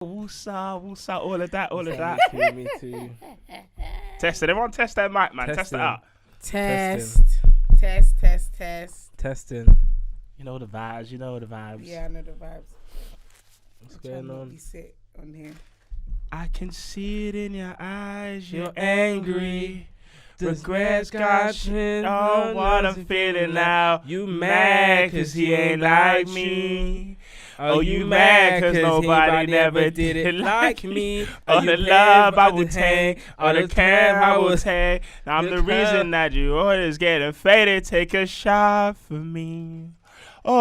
Woosa, woosa, all of that, all of that. Me too. Test it. Everyone test their mic, man. Test it out. Test. Testing. You know the vibes. You know the vibes. Yeah, I know the vibes. What's going on? We sit on here. I can see it in your eyes. You're angry. Regrets got you. Oh, what I'm feeling now. You mad cause he ain't like me. Oh, you mad cause nobody never did it like me. All the love I would take, all the care I would take. Now I'm the reason that you always getting faded. Take a shot for me. Oh,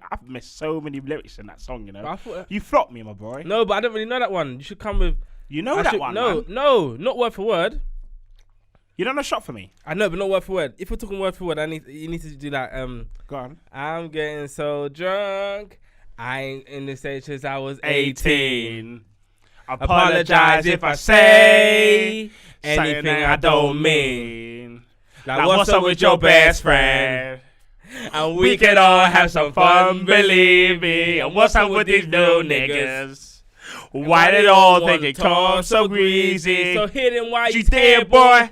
I've missed so many lyrics in that song, you know. You flopped me, my boy. No, but I don't really know that one. You should come with. You know that one, man. No, not word for word. You don't know shot for me. I know, but not word for word. If we're talking word for word, you need to do that. Go on. I'm getting so drunk. I ain't in the stage since I was 18. Apologize if I say anything I don't mean. Like what's up with your best friend? And we can all have some fun, believe me. And what's up with these new niggas? Why they all think it comes so greasy? So hit him while you there, boy.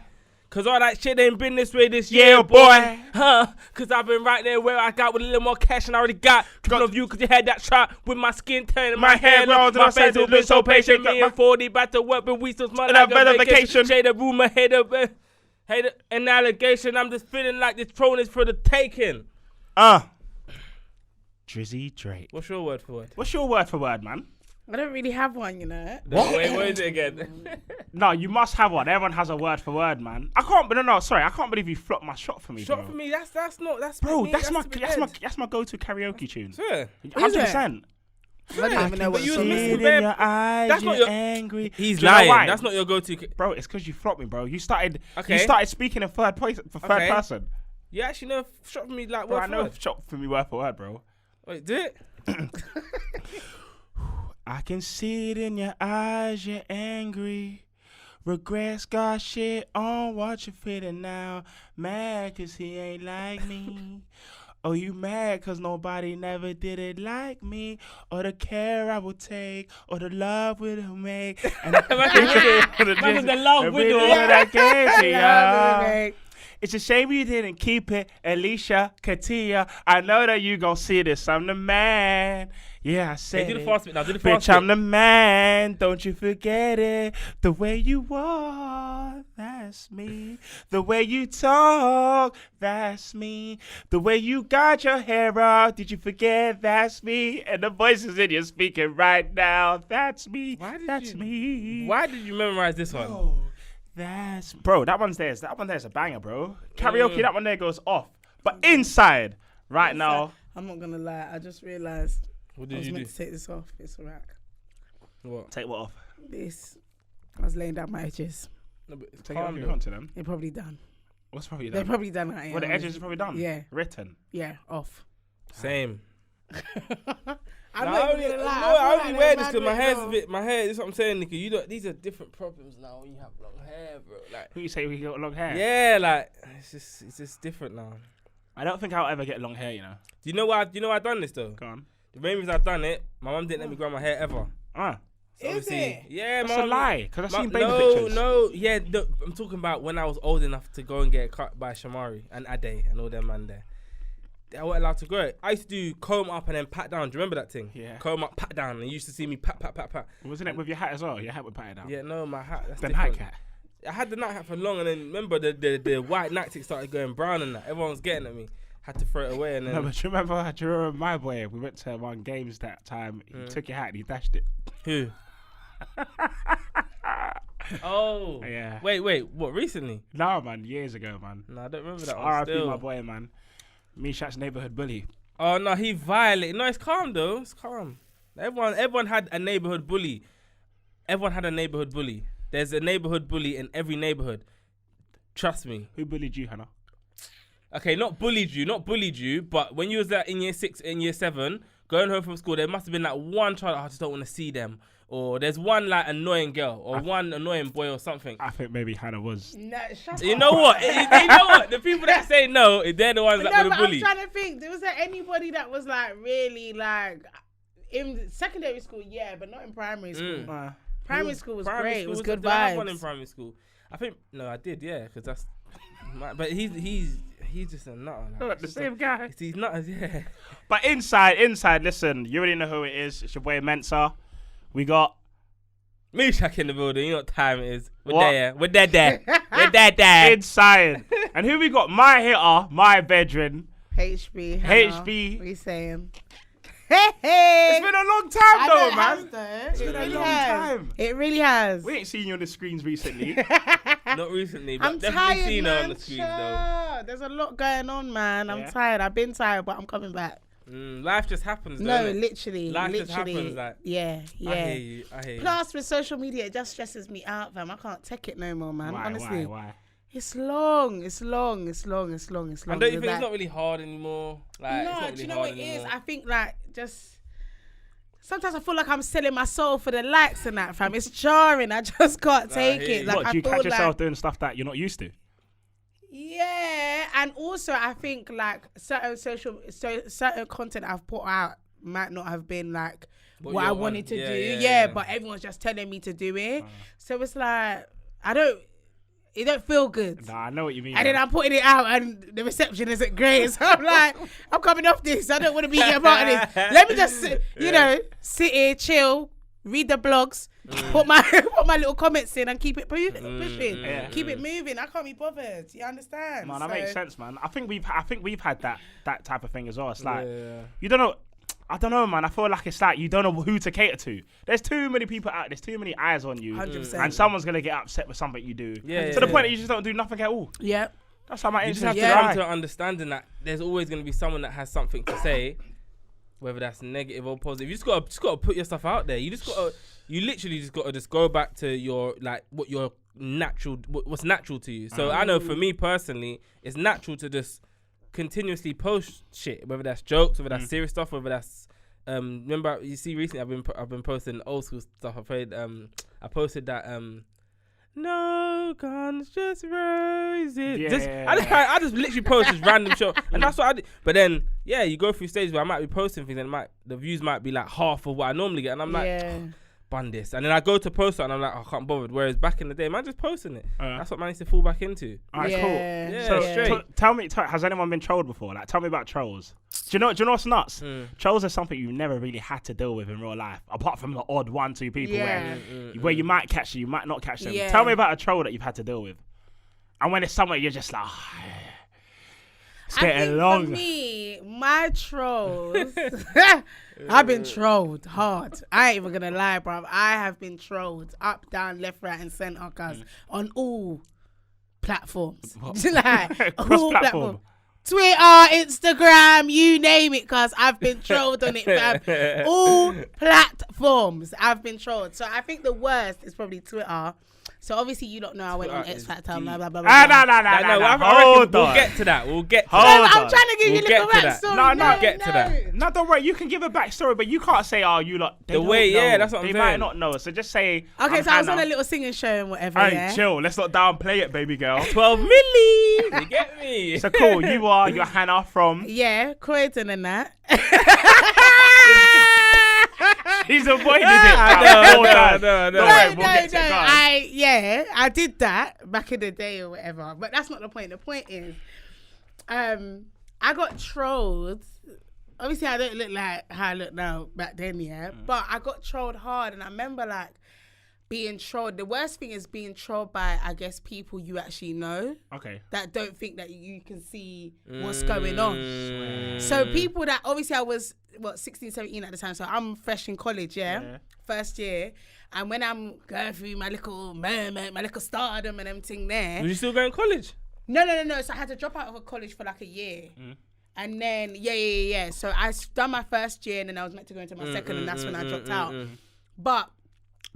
Cause all that shit ain't been this way this year, year, boy. Huh? Cause I've been right there where I got with a little more cash than I already got. Because of you, cause you had that shot with my skin turning, my hair long, my face has been so patient. Me and 40 about to work, but we still smell like a vacation. Shade of rumor, hate an allegation. I'm just feeling like this throne is for the taking. Drizzy Drake. What's your word for word? What's your word for word, man? I don't really have one, you know. What? Wait, what is it again? No, you must have one. Everyone has a word for word, man. I can't. No, sorry. I can't believe you flopped my shot for me. Shot for me. That's bro. Me, that's my go-to karaoke tune. Sure. 100%. I don't even know what you song was it is. missing, in your eyes, that's not your angry. He's lying. That's not your go-to. Bro, it's because you flopped me, bro. You started. Okay. You started speaking in third person. You actually know shot for me like Bro, word I for know word. shot for me word for word, bro. Wait, do it. I can see it in your eyes, you're angry. Regrets got shit on what you feeling now. Mad cause he ain't like me. Oh, you mad cause nobody never did it like me. Or the care I will take, or the love we'll make. And the love we do. I gave to ya. It's a shame you didn't keep it, Alicia, Katia. I know that you gon' see this. I'm the man. Yeah, I said do the fast bit now. Do the Bitch, fast bit. I'm the man. Don't you forget it. The way you walk, that's me. The way you talk, that's me. The way you got your hair up, did you forget? That's me. And the voices in your speaking right now, that's me. That's me. Why did you memorize this one? Oh. Bro, that one there's a banger, bro. Karaoke, that one there goes off. But inside, now. I'm not gonna lie, I just realised What I did was you meant do? to take this off. It's alright. What? Take what off? This. I was laying down my edges. No, but Take it off if you want to them. They're probably done. What's probably done? They're probably done. Well, the edges are probably done? Yeah. Written? Yeah, off. Same. I'm No, not I even gonna lie. only wear this because my hair's a bit. My hair. This is what I'm saying, Nicky. These are different problems now when you have long hair, bro. Like, Who you say we got long hair? yeah, like it's just different now. I don't think I'll ever get long hair, you know. Do you know why? I've done this though? Go on. The main reason I've done it, my mum didn't let me grow my hair ever. So Is it? Yeah, that's mum. a lie, because I've seen baby pictures. Yeah, I'm talking about when I was old enough to go and get cut by Shamari and Ade and all them man there. I wasn't allowed to grow it. I used to do comb up and then pat down. Do you remember that thing? Yeah. Comb up, pat down. And you used to see me pat. Wasn't it with your hat as well? Your hat would pat it down. Yeah, no, my hat. That's The different. night hat. I had the night hat for long, and then remember the white night started going brown and that. Everyone was getting at me. Had to throw it away and then. No, but do you remember my boy? We went to one games that time. He took your hat and he dashed it. Who? Oh. Yeah. Wait. What? Recently? No, man. Years ago, man. No, I don't remember that one. R.I.P. my boy, man. Meshack's neighborhood bully. Oh no, he violated. No, it's calm though. It's calm. Everyone had a neighborhood bully. Everyone had a neighborhood bully. There's a neighborhood bully in every neighborhood. Trust me. Who bullied you, Hannah? Okay, not bullied you, but when you was like in year 6, in year 7, going home from school, there must have been like one child, I just don't want to see them. Or there's one like annoying girl or one annoying boy or something. I think maybe Hannah was. No, shut You up. know what? You know what? The people that say no, they're the ones that were the bully. I'm trying to think. Was there anybody that was like really like in secondary school, yeah, but not in primary school. Primary school was Primary great. school It was good did I have one in vibes. primary school? I think I did, yeah, because that's. But he's just a nutter. Look, the same guy. He's nutters, yeah. But inside, listen, you already know who it is. It's your boy Mensah. We got Meshackk in the building. You know what time it is. We're What? there. We're there. We're there. inside. And who we got? My hitter, my veteran. HB. HB. What are you saying? Hey. It's been a long time though, man. It been a really long has. time. It really has. We ain't seen you on the screens recently. Not recently, but I'm definitely tired, seen her man. on the screens though. There's a lot going on, man. I'm Yeah. tired. I've been tired, but I'm coming back. Life just happens. No, Though, innit? literally. Life just literally. happens, like. Yeah. I hear you. Plus, with social media, it just stresses me out, fam. I can't take it no more, man. Honestly. Why? It's long. It's long. And don't you It's think like- it's not really hard anymore? Like, it's not No, really do you know hard what it is? anymore. I think like just sometimes I feel like I'm selling my soul for the likes and that, fam. It's jarring. I just can't take hear it. you. Like What, I do you feel catch yourself like doing stuff that you're not used to? yeah, and also I think like certain content I've put out might not have been like What what I you're wanted on. to Yeah, do. yeah, Yeah, yeah. but everyone's just telling me to do it. So it's like it don't feel good. Nah, I know what you mean. And then I'm putting it out and the reception isn't great. So I'm like, I'm coming off this. I don't want to be a part of this. Let me just, sit here, chill, read the blogs, put my little comments in and keep it pushing. Keep it moving. I can't be bothered. You understand? Man, that makes sense, man. I think we've had that type of thing as well. It's like Yeah. you don't know. I don't know, man. I feel like it's like you don't know who to cater to. There's too many people out. There's too many eyes on you, 100%. and someone's gonna get upset with something you do. Yeah, to the point that you just don't do nothing at all. Yeah. That's how my You just have interest to is. come to an understanding that there's always going to be someone that has something to say, whether that's negative or positive. You just gotta put your stuff out there. You literally just gotta go back to your like what's natural to you. So I know for me personally, it's natural to just continuously post shit, whether that's jokes, whether that's serious stuff, whether that's remember you see recently I've been posting old school stuff. I posted that no guns, just roses. Yeah. I just literally post this random show, and that's what I did. But then, yeah, you go through stages where I might be posting things, and the views might be like half of what I normally get, and I'm like, bun this. And then I go to post it, and I'm like, I can't bother. Whereas back in the day, man, just posting it. That's what man needs to fall back into. All right, Yeah. cool. Yeah. So straight. tell me, has anyone been trolled before? Like, tell me about trolls. Do you know what's nuts? Trolls are something you never really had to deal with in real life, apart from the odd 1-2 people where you might catch them, you might not catch them. Yeah. Tell me about a troll that you've had to deal with, and when it's somewhere you're just like, it's I getting think long. for me, my trolls, I've been trolled hard. I ain't even gonna lie, bruv. I have been trolled up, down, left, right, and centre, cause on all platforms. Like, all Cross-platform. platforms. Twitter, Instagram, you name it, cause I've been trolled on it, fam. All platforms, I've been trolled. So I think the worst is probably Twitter. So obviously you don't know I went on Twitter is Xfactor, blah, blah, blah, blah, No. I Hold reckon we'll on. get to that. We'll get to Hold that. on. I'm trying to give you a We'll little get to that. backstory. No, get to that. No, don't worry. You can give a backstory, but you can't say, "Oh, you lot." They The don't way, know. yeah, that's what I'm They saying. might not know. So just say. Okay, I'm so I was on Hannah. a little singing show and whatever, Hey, yeah? chill. Let's not downplay it, baby girl. 12 milli. You get me? So cool. You're Hannah from. Yeah, Croydon and that. He's avoided it. No. Don't worry, we'll get to it, guys. I did that back in the day or whatever, but that's not the point. The point is, I got trolled. Obviously, I don't look like how I look now back then, yeah. But I got trolled hard, and I remember like being trolled. The worst thing is being trolled by, I guess, people you actually know Okay. that don't think that you can see what's going on. So people that obviously I was 16, 17 at the time, so I'm fresh in college, yeah. First year, and when I'm going through my little moment, my little stardom and everything there. Was you still going to college? No. So I had to drop out of college for like a year. And then, yeah. So I done my first year and then I was meant to go into my second and that's when I dropped out. But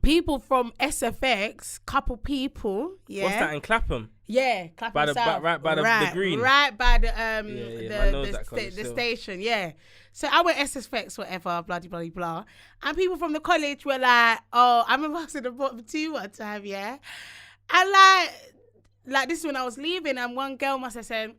people from SFX, couple people, yeah. What's that in Clapham? Yeah, Clapham By the- South. right by the green. Right by the man knows that college the still. station, yeah. So I went SFX, whatever, blah, blah, blah, blah. And people from the college were like, oh, I remember I was in the bottom 2 one time, yeah. And like this is when I was leaving and one girl must have said,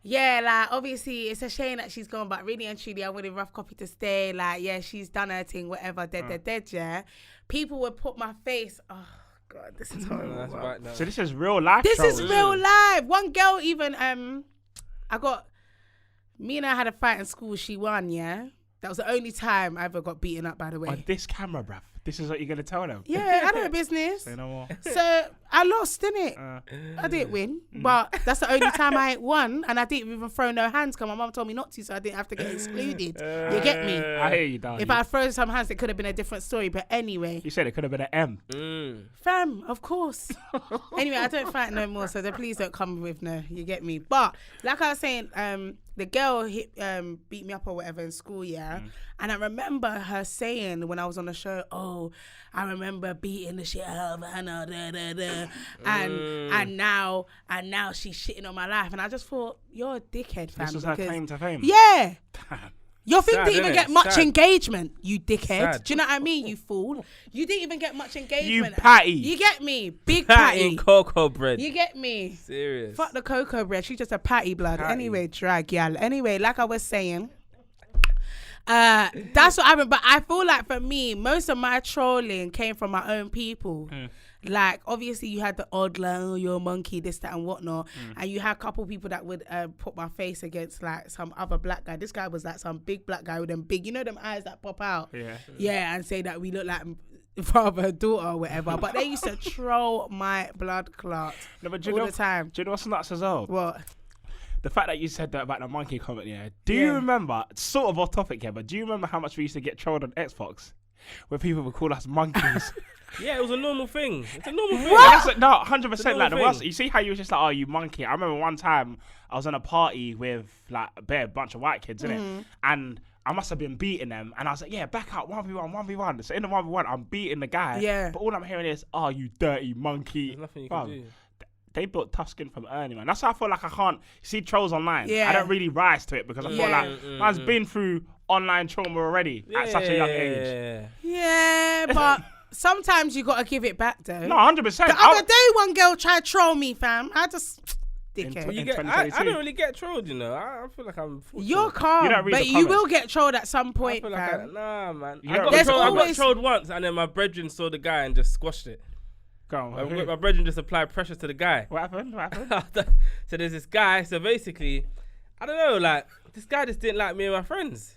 Yeah, like, obviously, it's a shame that she's gone, but really and truly, I wanted Rough Copy to stay. Like, yeah, she's done her thing, whatever, dead, yeah. People would put my face, oh, God, this is horrible. That's right now. So this is real life. This trolls. is real life. One girl even, me and her had a fight in school, she won, yeah? That was the only time I ever got beaten up, by the way. On this camera, bruv. This is what you're going to tell them. Yeah, I know business. Say no more. So I lost, innit? I didn't win, but that's the only time I ain't won, and I didn't even throw no hands because my mum told me not to, so I didn't have to get excluded. You get me? I hear you, darling. If I thrown some hands, it could have been a different story, but anyway. You said it could have been an M. Fam, of course. Anyway, I don't fight no more, so please don't come with no, you get me? But, like I was saying, the girl beat me up or whatever in school, yeah? And I remember her saying when I was on the show, oh, I remember beating the shit out of Hannah, and now she's shitting on my life. And I just thought, you're a dickhead, fam. This was her claim to fame. Yeah. Damn. Your thing Sad, didn't even innit? get much Sad. engagement, you dickhead. Sad. Do you know what I mean, you fool? You didn't even get much engagement. You patty. You get me? Big Patty patty. and cocoa bread. You get me? Serious. Fuck the cocoa bread. She's just a patty blood. Patty. Anyway, drag, y'all. Anyway, like I was saying, that's what happened. But I feel like for me, most of my trolling came from my own people. Like, obviously, you had the odd, like, oh, you're a monkey, this, that, and whatnot. And you had a couple people that would put my face against, like, some other black guy. This guy was, like, some big black guy with them big, you know, them eyes that pop out? Yeah. Yeah, and say that we look like father and daughter or whatever. But they used to troll my blood clot No, but all the time. Do you know what's nuts as well? What? The fact that you said that about the monkey comment, yeah. Do you remember, sort of off topic here, but do you remember how much we used to get trolled on Xbox? Where people would call us monkeys. Yeah, it was a normal thing. It's a normal thing. What? No, 100%. It's Like, a the normal worst, thing. you see how you was just like, oh, you monkey. I remember one time I was in a party with like a bunch of white kids, innit? And I must have been beating them. And I was like, yeah, back out, 1v1. So in the 1v1, I'm beating the guy. Yeah. But all I'm hearing is, oh, you dirty monkey. There's nothing you Fam, can do. They built tough skin from early, man. That's why I feel like I can't see trolls online. Yeah. I don't really rise to it because I feel like man's been through online trauma already at such a young age. Yeah, but sometimes you gotta give it back though. No, 100%. The other day, one girl tried to troll me, fam. I just dickhead. In I 2022. don't really get trolled, you know. I feel like I'm fortunate. You're calm, You don't read but the you comments. will get trolled at some I point, feel like fam. nah, man. You I don't got, read trolled, the I got comments. trolled once, and then my brethren saw the guy and just squashed it. Go on. My brethren just applied pressure to the guy. What happened? So there's this guy. So basically, I don't know. Like this guy just didn't like me and my friends.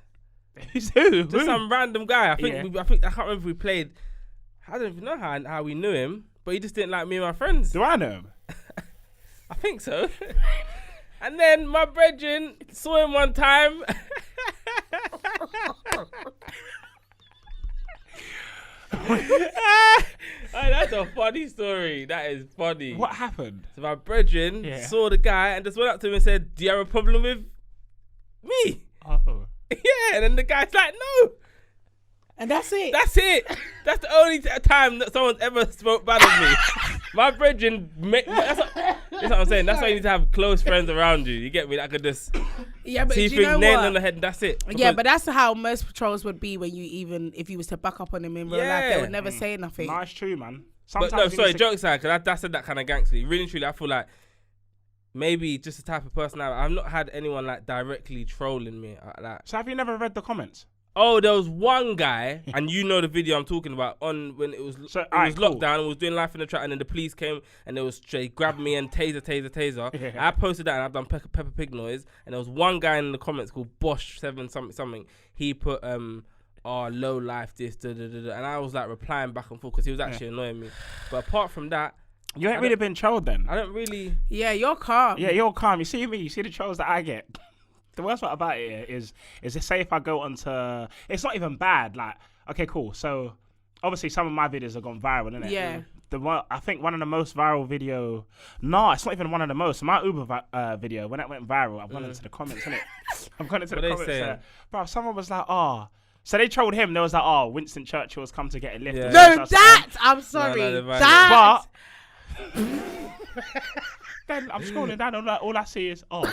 Who's who? Just some random guy. I think. Yeah. I can't remember if we played. I don't even know how we knew him, but he just didn't like me and my friends. Do I know him? I think so. And then my brethren saw him one time. Oh, that's a funny story. That is funny. What happened? So my brethren saw the guy and just went up to him and said, "Do you have a problem with me?" Oh. Yeah, and then the guy's like, "No." And that's it. That's it. That's the only time that someone's ever spoke bad of me. My brethren, that's what I'm saying. That's why you need to have close friends around you. You get me? That could just Yeah, but see do you know nailed what? on the head and that's it. Yeah, Because- but that's how most trolls would be when you even, if you was to back up on them in real life, they would never say nothing. Nice, true, man. But Sometimes no, you sorry, need to- jokes aside, because I said that kind of gangster. Really and truly, I feel like maybe just the type of person I've not had anyone like directly trolling me like. So have you never read the comments? Oh, there was one guy, and you know the video I'm talking about, on when it was alright, cool. lockdown, and was doing life in the trap, and then the police came, and they grabbed me and taser. Yeah. I posted that, and I've done Peppa Pig noise, and there was one guy in the comments called Bosch7 something. He put low life this, and I was like replying back and forth because he was actually annoying me. But apart from that, You ain't really been trolled then. I don't really. Yeah, you're calm. Yeah, you're calm. You see me. You see the trolls that I get. The worst part about it is say if I go onto, it's not even bad. Like, okay, cool. So obviously some of my videos have gone viral, innit? Yeah. I think one of the most viral video. No, it's not even one of the most. My Uber video, when it went viral, I've gone into the comments, innit? I've gone into the comments. Bro, someone was like, oh. So they trolled him. There was like, oh, Winston Churchill's come to get a lift. Yeah. No, I'm sorry. No, that. Then I'm scrolling down and all I see is, oh,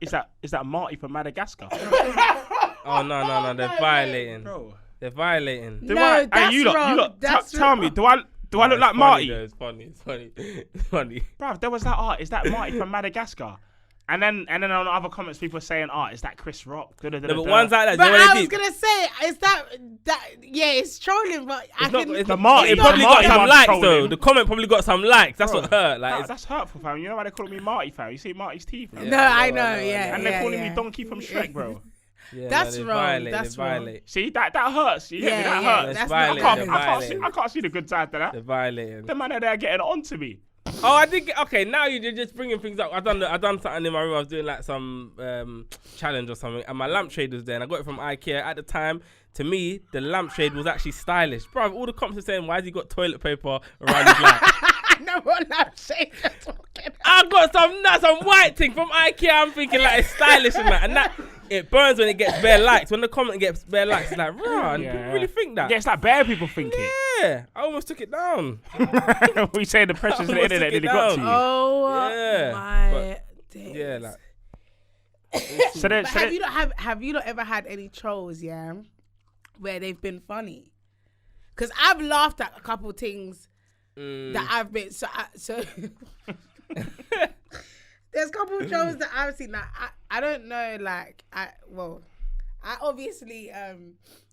is that Marty from Madagascar? Oh no, they're violating. Bro. They're violating. No, that's you lot, wrong. That's tell wrong. me, do I look like Marty? It's funny. Bruv, there was that art. Is that Marty from Madagascar? And then on other comments, people are saying, "Oh, is that Chris Rock?" No, but ones like that. But you know I was gonna say, is that? Yeah, it's trolling, but I can. It the Marty. It probably got some one's likes trolling. though. The comment probably got some likes. That's Bro, what hurt. Like, that's hurtful, fam. You know why they call me Marty, fam? You see Marty's teeth, fam. No, I know, yeah. And they're calling me Donkey from Shrek, bro. yeah, That's they wrong, violate, that's they wrong. violate. See, that hurts. You get me? That hurts. That's violent, not they're violent. I can't see the good side to that. They're violating. The man are there getting onto me. Oh, I did get, okay, now you're just bringing things up. I done something in my room. I was doing like some challenge or something, and my lampshade was there, and I got it from IKEA. At the time, to me, the lampshade was actually stylish. Bro, all the comments are saying, why has he got toilet paper around his lamp? I know what lampshade you're talking about. I got some white thing from IKEA. I'm thinking like it's stylish and that, and that it burns when it gets bare likes. When the comment gets bare likes, it's like, rah, you really think that? Yeah, it's like bare people think it. Yeah, I almost took it down. We say the pressures of the internet took it really got to down. you. Oh Yeah, my days. Yeah, like. But have you not ever had any trolls, yeah, where they've been funny? Because I've laughed at a couple things that I've been so there's a couple of trolls that I've seen. Like I don't know, like I obviously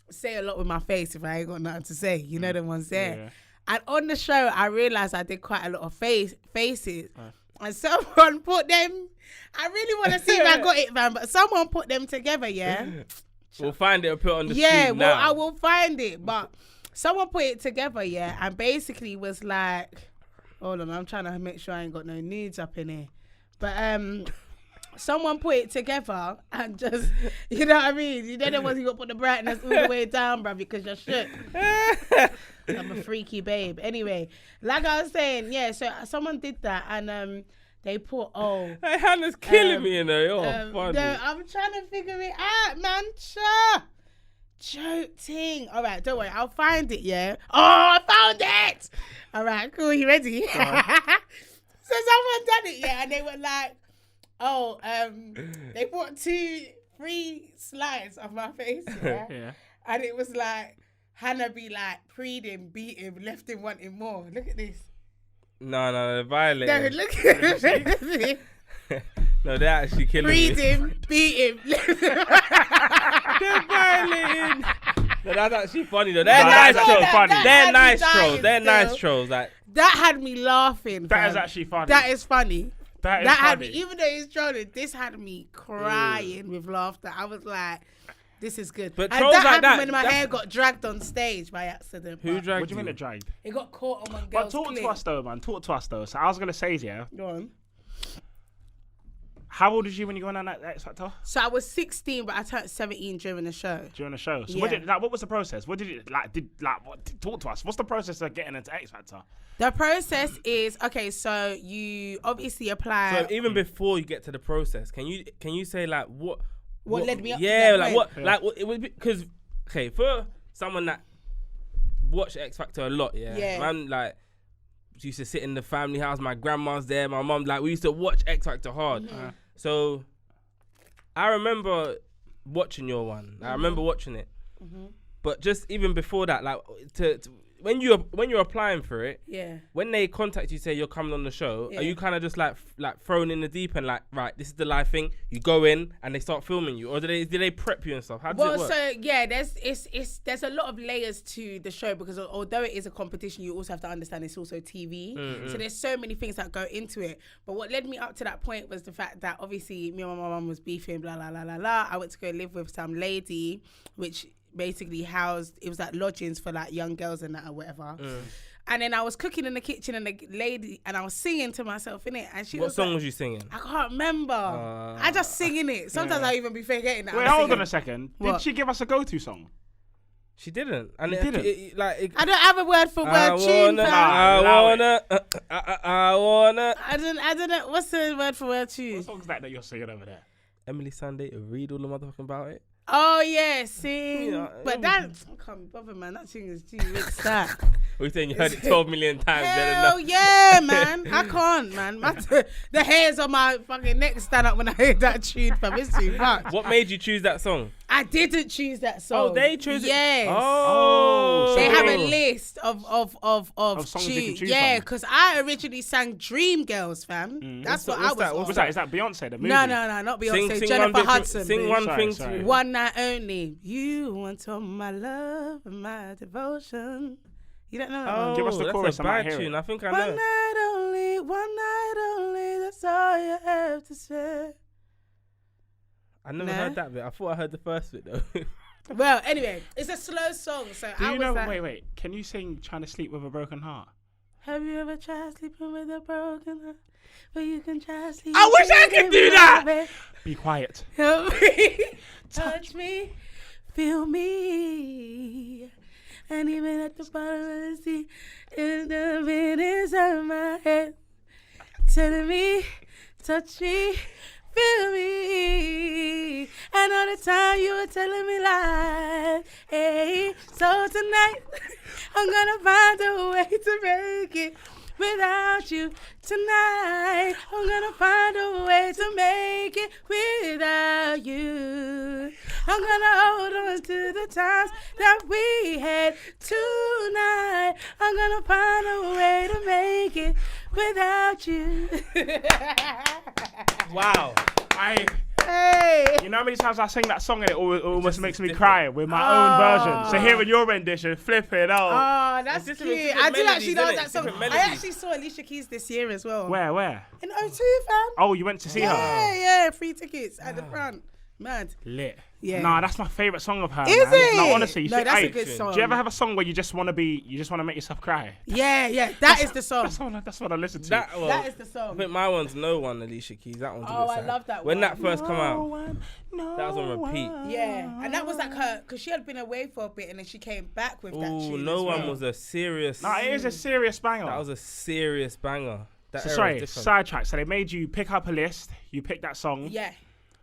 say a lot with my face if I ain't got nothing to say. You know the ones there. Yeah. And on the show, I realized I did quite a lot of faces. And someone put them. I really want to see if I got it, man. But someone put them together, yeah. We'll find it and put it on the Yeah, screen well, now. I will find it. But someone put it together, yeah, and basically was like, hold on, I'm trying to make sure I ain't got no nudes up in here. But someone put it together and just, you know what I mean? You know the ones you got to put the brightness all the way down, bruv, because you're shook. I'm a freaky babe. Anyway, like I was saying, yeah, so someone did that and they put, Hey, Hannah's killing me, you know. Funny. no, I'm trying to figure it out, man. Joke ting. All right, don't worry. I'll find it, yeah? Oh, I found it. All right, cool. You ready? So someone done it, yeah, and they were like, they put 3 slides of my face, yeah? Yeah. And it was like, Hannah be like, preed him, beat him, left him wanting more. Look at this. No, they're violating. No, look at this. No, they're actually killing Preed me. him, beat him, left him. They're violating. No, that's actually funny though. They're No, nice that's trolls. actually funny. They're had me nice dying trolls. They're still. nice trolls. Like, That had me laughing. That fam. is actually funny. That is funny. That is had funny. me, even though he's trolling, this had me crying with laughter. I was like, this is good. But and trolls that like happened that, when my that's- hair got dragged on stage by accident. who but dragged What do you mean it dragged? it got caught on one But girl's talk clip. to us though, man. Talk to us though. So I was gonna say, yeah. Go on. How old was you when you went on that X Factor? So I was 16, but I turned 17 during the show. During the show. So Yeah. what was the process? What did it talk to us? What's the process of getting into X Factor? The process is, okay, so you obviously apply. so even before you get to the process, can you say like what led me up to Yeah, that like point? what like what, it would be because okay for someone that watched X Factor a lot, yeah, man, like used to sit in the family house. My grandma's there, my mum, like we used to watch X Factor hard. Mm-hmm. So I remember watching your one. I remember watching it, but just even before that, like to when you're applying for it, Yeah. when they contact you, say you're coming on the show, Yeah. are you kind of just like thrown in the deep end, like, right, this is the live thing? You go in and they start filming you, or do they prep you and stuff? How does it work? So yeah, there's a lot of layers to the show because although it is a competition, you also have to understand it's also TV. So there's so many things that go into it. But what led me up to that point was the fact that obviously me and my mum was beefing, blah blah blah blah blah. I went to go live with some lady, which basically it was like lodgings for like young girls and that or whatever. And then I was cooking in the kitchen and the lady, and I was singing to myself in it. And she What was song like, was you singing? I can't remember. I just sing in it. Sometimes I even be forgetting that. Wait, I'm hold singing. on a second. What? Did she give us a go-to song? She didn't. And You didn't? I don't have a word for word tune, fam. I wanna. I don't know. What's the word for word tune? What song's that you're singing over there? Emily Sunday, read all the motherfucking about it. Oh yeah, sing. Yeah, But that I can't be bothered, man. That thing is too mixed up. What you saying? You heard it 12 million times. Hell yeah, man. I can't, man. The hairs on my fucking neck stand up when I hear that tune, fam. It's too much. What made you choose that song? I didn't choose that song. Oh, they chose it. Yes. Oh. They So have a list of songs you can choose Yeah, from. because I originally sang Dream Girls, fam. That's what I was. that? What was that? Is that Beyonce, the movie? No, not Beyonce. Sing Jennifer one bit Hudson. Sing babe. one Sorry, thing sorry. to One night only. You want all my love and my devotion. You don't know that one? Give us the chorus, That's a I might bad hear it. tune. I think I One know. night only, that's all you have to say. I never Nah. heard that bit. I thought I heard the first bit though. Well, anyway, it's a slow song, so Do I you was know? like, Wait. Can you sing "Trying to Sleep with a Broken Heart"? have you ever tried sleeping with a broken heart? But you can try sleeping. I wish I could do that. baby. Be quiet. Help me, touch me, feel me. And even at the bottom of the sea, in the wind inside my head, telling me, touch me, feel me. And all the time you were telling me lies. Hey, so tonight I'm gonna find a way to make it without you. Tonight I'm gonna find a way to make it without you. I'm gonna hold on to the times that we had tonight. I'm gonna find a way to make it without you. Wow. Hey. You know how many times I sing that song and it almost makes me cry with my own version. So hearing your rendition, flip it out. Oh, that's It's cute. different I do melodies, actually know innit? that song. Different I melodies. actually saw Alicia Keys this year as well. Where? In O2, fam. Oh, you went to see her? Yeah, free tickets at the front. Mad. Lit. Yeah. Nah, that's my favourite song of her. Is man. it? No, honestly. No, that's a Hey, good song. Do you ever have a song where you just want to make yourself cry? Yeah, that is the song. That's what I listen to. That is the I song. think my one's No One, Alicia Keys. That one's a Oh, bit I sad. love that When one. that first come out, No that was on repeat. Yeah, and that was like her, because she had been away for a bit and then she came back with that Ooh, tune. No as One well. was a serious. No, it is a serious banger. That was a serious banger. That So era sorry, is different. sidetrack. So they made you pick up a list. You picked that song. Yeah,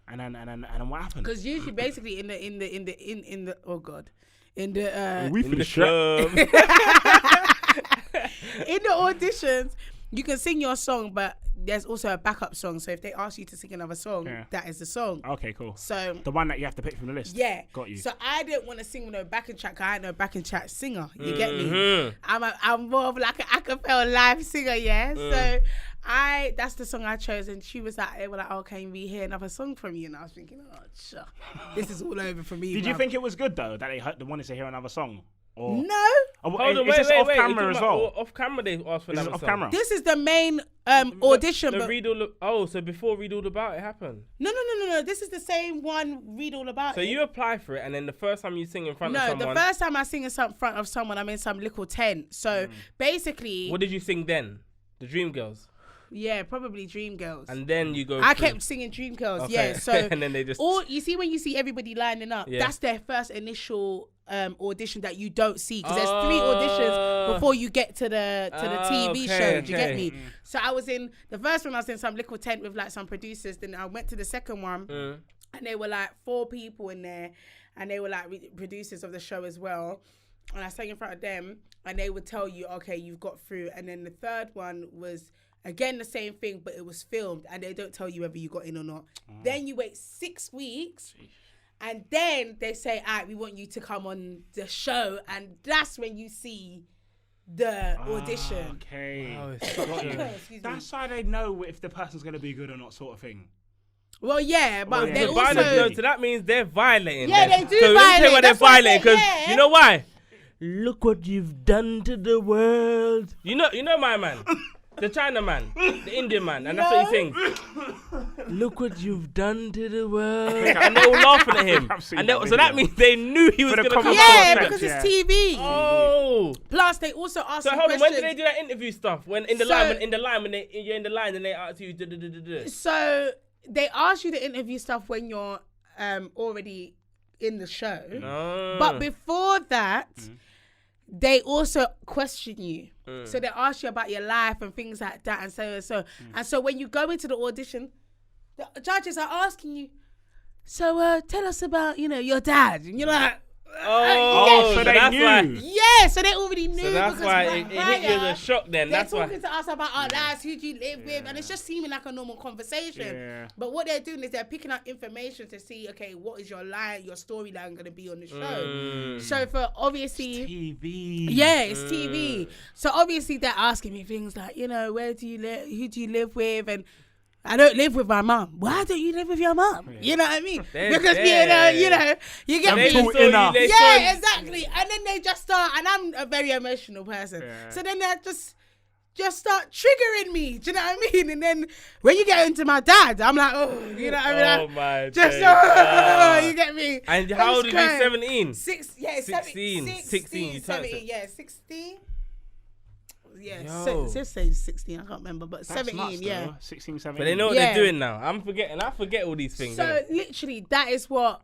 And then what happened? because usually basically in the oh god, in the We in the finished up. club. in the auditions, you can sing your song, but there's also a backup song. So if they ask you to sing another song, that is the song. Okay, cool. So The one that you have to pick from the list. yeah, Got you. So I didn't want to sing with no backing track. 'Cause I ain't no backing track singer. You get me? Mhm. I'm more of like an acapella live singer. Yeah. So that's the song I chose, and she was like, they were like, oh, can we hear another song from you? And I was thinking, oh, sure, this is all over for me. Did you bruv. think it was good though that they wanted to hear another song? Or No. Oh, Hold on, is this off wait. camera You're as talking well? about Off camera, they asked for This is another off song. camera. This is the main audition. The but Read All. So before Read All About It happened. no. This is the same one. Read all about So it. you apply for it, and then the first time you sing in front of No, someone. the first time I sing in front of someone, I'm in some little tent. So basically, What did you sing then? The Dream Girls. yeah, probably Dream Girls. And then you go. I through. kept singing Dream Girls, Okay. yeah. So And then they just. all you see when you see everybody lining up, Yeah. that's their first initial audition that you don't see, because there's 3 auditions before you get to the TV show. Do you get me? So I was in the first one. I was in some little tent with like some producers. Then I went to the second one, and they were like 4 people in there, and they were like producers of the show as well. And I sang in front of them, and they would tell you, okay, you've got through. And then the third one was again the same thing, but it was filmed, and they don't tell you whether you got in or not. Then you wait 6 weeks. And then they say, all right, we want you to come on the show. And that's when you see the audition. Okay. Oh, it's Excuse me. That's how they know if the person's going to be good or not, sort of thing. Well, yeah, but yeah. they The Violence, also... no, so that means they're violating. Yeah, then. they do so let's say violate. why they're That's what I violating, said, because yeah. you know why? Look what you've done to the world. You know my man, the China man, the Indian man, and that's what he sings. Look what you've done to the world, and they were laughing at him. I've seen And that so that video. means they knew he was For the going to come common Yeah, out. because Yeah. it's TV. Oh. Plus, they also ask So you hold on, when questions. did they do that interview stuff? When in the So- line, when you're in the line, and they ask you. So they ask you to interview stuff when you're already in the show. Oh. But before that, they also question you. So they ask you about your life and things like that, and so and so. And so when you go into the audition, the judges are asking you, so tell us about, your dad. And you're like, Oh, so they that's knew. why. Yeah, so they already knew. So that's because why it hit you as a shock then. They're That's why. talking to us about our lives, who do you live with, and it's just seeming like a normal conversation. Yeah. But what they're doing is they're picking up information to see, okay, what is your storyline going to be on the show? So for obviously, TV. yeah, it's TV. So obviously they're asking me things like, you know, where do you live? Who do you live with? And I don't live with my mum. Why don't you live with your mum? Yeah. You know what I mean? Because you get me. Yeah, exactly. And then they just start, and I'm a very emotional person. Yeah. So then they just start triggering me. Do you know what I mean? And then when you get into my dad, I'm like, oh, you know what I mean? Oh my just you get me. And how old are you? 17? 16. 16. You turned 17, yeah, 16. Yeah, just say 16. I can't remember, but That's 17. nuts, Yeah, though. 16, 17. But they know what they're doing now. I'm forgetting. I forget all these things. So literally, that is what.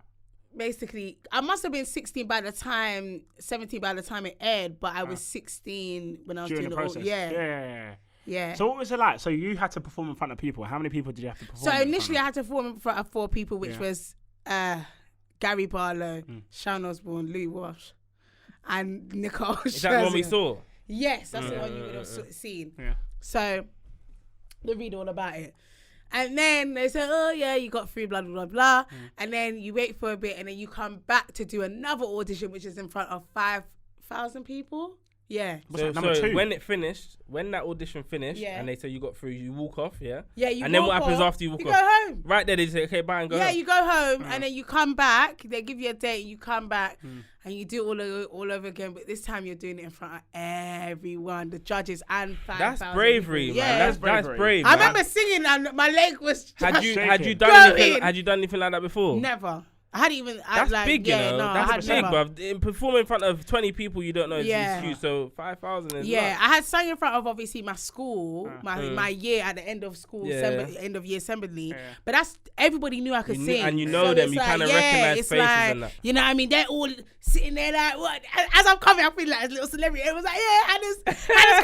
Basically, I must have been 16 by the time, 17 by the time it aired, but I was 16 when I was during doing the process. Yeah. So what was it like? So you had to perform in front of people. How many people did you have to perform? So initially, I had to perform in front of 4 people, which was Gary Barlow, Sharon Osbourne, Louis Walsh, and Nicole. Is that the one we saw? Yes, that's the one you would have seen. Yeah. So they read all about it. And then they say, oh, yeah, you got through, blah, blah, blah, blah. And then you wait for a bit, and then you come back to do another audition, which is in front of 5,000 people. Yeah. So number 2? When that audition finished, and they say you got through, you walk off, yeah? Yeah, you And walk then what happens off, after you walk off? You go home. Right there, they say, okay, bye, and go home. Yeah, you go home, and then you come back. They give you a date, you come back, and you do it all over again. But this time you're doing it in front of everyone, the judges and 5,000 That's bravery, people. man. Yeah. That's brave. I man. remember singing, and my leg was Had you going. done anything like that before? Never. I hadn't even. That's big, you know. No, that's big, bruv. Performing in front of 20 people you don't know is huge. So 5,000 is I nuts. had sung in front of obviously my school, my year at the end of school, end of year assembly. Yeah. But that's everybody knew I could sing, and you know them. You kind of recognize faces and that. You know what I mean? They're all sitting there like, what? As I'm coming, I feel like a little celebrity. It was like, yeah, Hannah's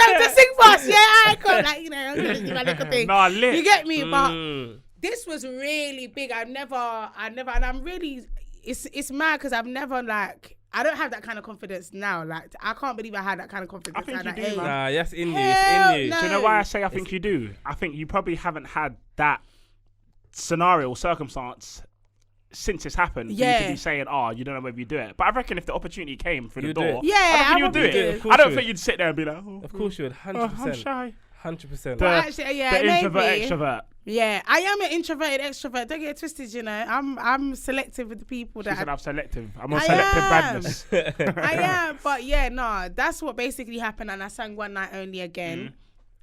coming to sing for us. Yeah, I come. Like, you know, I'm gonna do my little thing. Nah, lit. You get me? But this was really big. I never, and I'm really, it's mad because I've never I don't have that kind of confidence now. Like, I can't believe I had that kind of confidence. I think at you that do, age. man. Nah, that's in you. It's in you. No. Do you know why I say I think you do? I think you probably haven't had that scenario or circumstance since it's happened. For you to be saying, oh, you don't know whether you do it. But I reckon if the opportunity came through the door, I reckon you'd do it. I don't think you'd sit there and be like, oh, of course you would. 100%. I'm shy. 100%. Well, actually, yeah, the introvert, maybe. extrovert. Yeah, I am an introverted extrovert. Don't get it twisted, you know. I'm selective with the people that. She said I'm selective. I'm on selective badness. I am, but yeah, no, that's what basically happened. And I sang One Night Only again,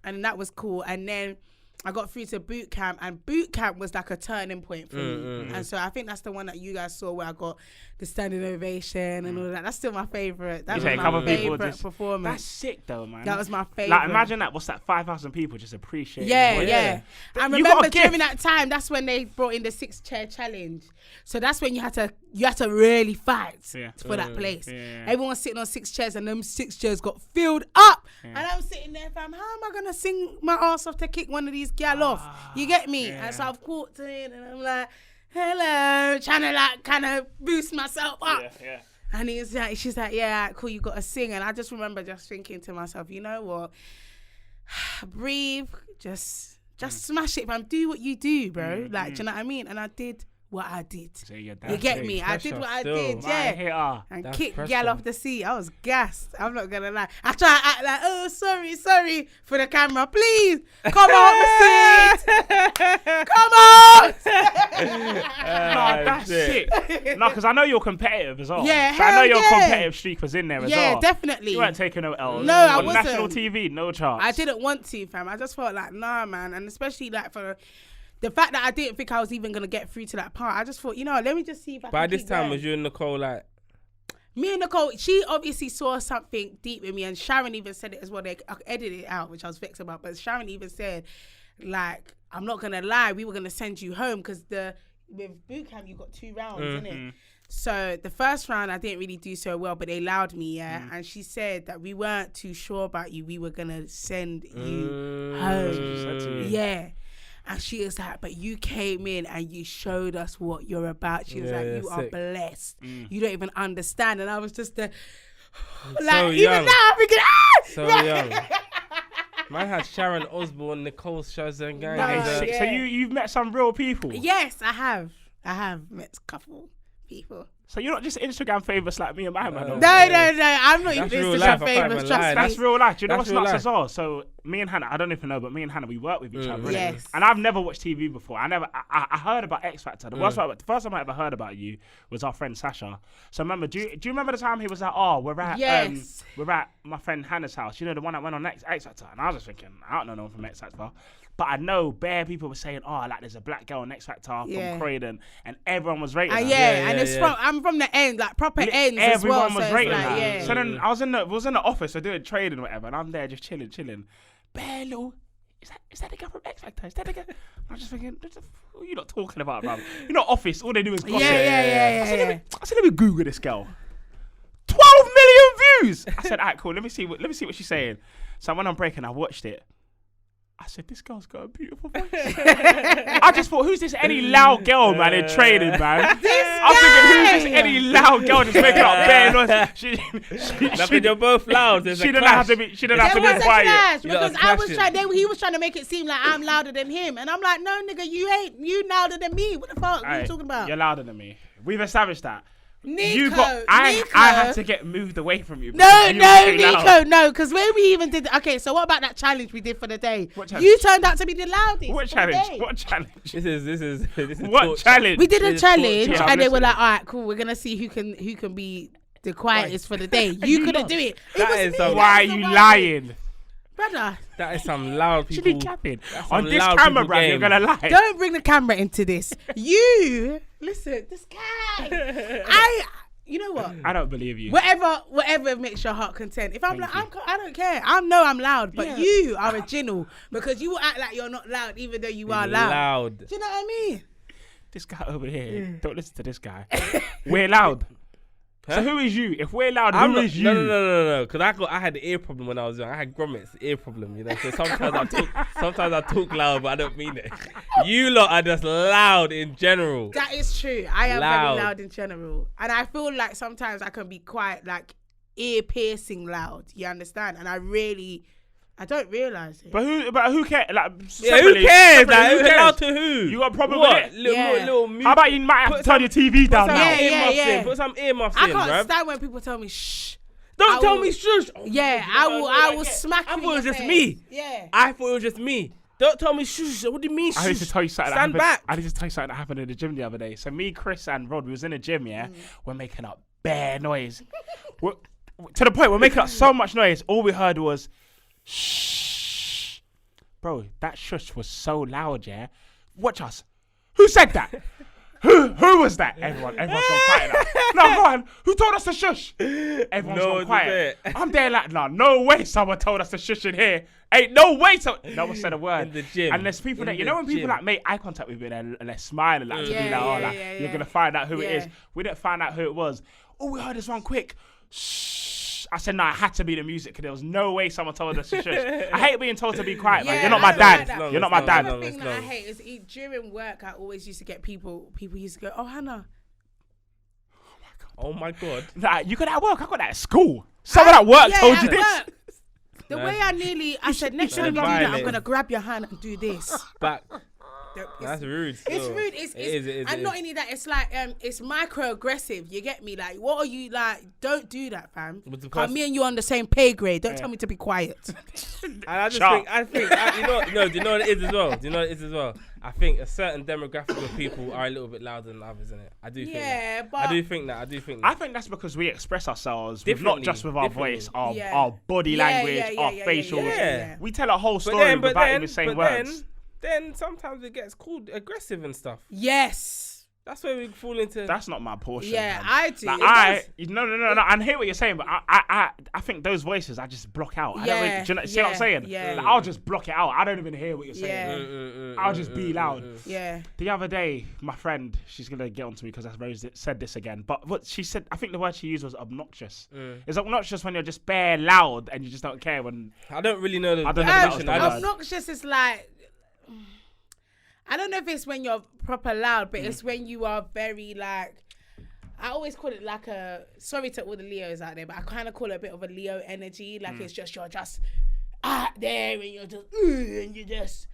and that was cool. And then I got through to boot camp, and boot camp was like a turning point for me. And so I think that's the one that you guys saw where I got the standing ovation and all of that. That's still my favorite. That was my favorite performance. That's sick though, man. That was my favorite. Like, imagine that. What's that? 5,000 people just appreciate. Yeah. I remember during that time, that's when they brought in the 6-chair challenge. So that's when you had to really fight for that place. Yeah. Everyone was sitting on 6 chairs, and them 6 chairs got filled up. Yeah. And I'm sitting there, fam, how am I gonna sing my ass off to kick one of these gal off? You get me? Yeah. And so I've walked in, and I'm like, hello, trying to kind of boost myself up. Yeah. And she's like, yeah, cool, you got to sing. And I just remember just thinking to myself, you know what? Breathe, just smash it, fam. Do what you do, bro. Do you know what I mean? And I did what I did. So you get me? I did what I did, and kicked gal off the seat. I was gassed. I'm not gonna lie. I try to act like, oh, sorry for the camera. Please come on the seat. Come on. No, that's sick. No, because I know you're competitive as well. Yeah, so I know your competitive streak was in there as well. Yeah, definitely. You weren't taking no L's. No, I on wasn't. National TV, no chance. I didn't want to, fam. I just felt like, nah, man. And especially like for the fact that I didn't think I was even going to get through to that part, I just thought, you know, let me just see if I can By this keep time, going. was you and Nicole like... Me and Nicole, she obviously saw something deep in me, and Sharon even said it as well. They edited it out, which I was vexed about, but Sharon even said, like, I'm not going to lie, we were going to send you home, because with boot camp, you got 2 rounds, innit? So the first round, I didn't really do so well, but they allowed me, and she said that we weren't too sure about you. We were going to send you home. Yeah. And she was like, but you came in and you showed us what you're about. She was like, you are blessed. You don't even understand. And I was just there, like, so even young. now I'm thinking, So young. Man had Sharon Osbourne, Nicole Scherzinger, gang. No. So you've met some real people. yes, I have met a couple people. So you're not just Instagram famous like me and my man. No, I'm not even real Instagram life, I can't famous. even Trust lie. me. That's real life. Do you know That's what's nuts real as well? So me and Hannah, I don't even know, but me and Hannah, we work with each other. innit? Yes. And I've never watched TV before. I heard about Xfactor. The first time I ever heard about you was our friend Sasha. So remember, do you remember the time he was like, oh, we're at my friend Hannah's house. You know, the one that went on Xfactor. And I was just thinking, I don't know no one from Xfactor. But I know bare people were saying, oh, like there's a black girl on Xfactor from Croydon, and everyone was rating her. And it's I'm from the end, like proper ends as well. Everyone was so rating like, her. yeah. So then I was in the office, so doing trading or whatever, and I'm there just chilling. Bare little, is that the girl from Xfactor? Is that the girl? I'm just thinking, what are you not talking about, bro? You're not office. All they do is gossip. Yeah. I said, let me Google this girl. 12 million views. I said, alright, cool. Let me see what she's saying. So when I'm breaking, I watched it. I said, this girl's got a beautiful voice. I just thought, who's this any loud girl, man, in trading, man? I'm thinking, who's this any loud girl just making up bare noise? You're both loud. She didn't have to be quiet. Because he was trying to make it seem like I'm louder than him. And I'm like, no, nigga, you louder than me. What the fuck? What are you talking about? You're louder than me. We've established that. Nico, I had to get moved away from you. No, because when we even did, okay, so what about that challenge we did for the day? What challenge? You turned out to be the loudest. What challenge? What challenge? This is what challenge? We did a challenge, Yeah, and they were listening. like, all right, cool, we're gonna see who can be the quietest for the day. You couldn't do it. Why are you lying? Brother, that is some loud Should people. be capping. That's On some this loud camera, people bro, you're game. gonna lie. don't bring the camera into this. You listen, this guy. You know what? I don't believe you. Whatever makes your heart content. If I'm Thank I don't care. I know I'm loud, but you are a genial because you will act like you're not loud, even though you are loud. Do you know what I mean? This guy over here, don't listen to this guy. We're loud. So who is you? If we're loud, who is you? No. Because I had the ear problem when I was young. I had grommets, ear problem. You know, so sometimes I talk loud, but I don't mean it. You lot are just loud in general. That is true. I am very loud in general, and I feel like sometimes I can be quite like ear piercing loud. You understand? And I don't realize it. But who cares? Like, Who cares? Like, who who's loud to who? You got a problem What? with it? Little mute. How about you might have to turn your TV down now? Put some earmuffs I in, can't bruv. stand when people tell me shh. Don't tell me shush. Yeah, I will smack you. I thought it was just face. me. Yeah. I thought it was just me. Don't tell me shush. What do you mean shush? I need to tell you something. Stand back. I need to tell you something that happened in the gym the other day. So me, Chris, and Rod, we was in the gym. We're making up bare noise. To the point we're making up so much noise. All we heard was shh. Bro, that shush was so loud. Yeah, watch us. Who said that? Who was that? Everyone's gone quiet now. No, go on. Who told us to shush? Everyone's gone quiet. I'm there like, no way someone told us to shush in here. Ain't no way no one said a word. In the gym. And there's people that, you know when people like make eye contact with you and they're smiling like to be like, you're going to find out who it is. We didn't find out who it was. Oh, we heard this one quick. Shh. I said, no, it had to be the music because there was no way someone told us to shush. I hate being told to be quiet, man. You're not my dad. Like You're not my dad. Another thing that I hate is during work, I always used to get people used to go, oh, Hannah. Oh my God. Nah, you got that at work. I got that at school. Someone at work told you this. The way I said, next time you do that, I'm going to grab your hand and do this. Back. That's rude. It's rude. It is. And not only that, it's like it's microaggressive. You get me? Like, what are you like? Don't do that, fam. Cause me and you on the same pay grade. Don't tell me to be quiet. And I think, you know, do you know what it is as well? I think a certain demographic of people are a little bit louder than others, isn't it? I do think that. But I do think that. I think that's because we express ourselves not just with our voice, our body language, our facial. We tell a whole story without even saying words. Then sometimes it gets called aggressive and stuff. Yes. That's where we fall into. That's not my portion. Yeah, man. I do. Like no. I hear what you're saying, but I think those voices I just block out. I don't really, do you know, see what I'm saying? Yeah. Like, I'll just block it out. I don't even hear what you're saying. I'll just be loud. Yeah. The other day, my friend, she's gonna get onto me because Rose said this again. But what she said, I think the word she used was obnoxious. It's obnoxious when you're just bare loud and you just don't care when. I don't really know the I don't know if that was the word. Obnoxious is like. I don't know if it's when you're proper loud, but it's when you are very like. I always call it like a. Sorry to all the Leos out there, but I kind of call it a bit of a Leo energy. Like it's just you're just out there and you're just and you just.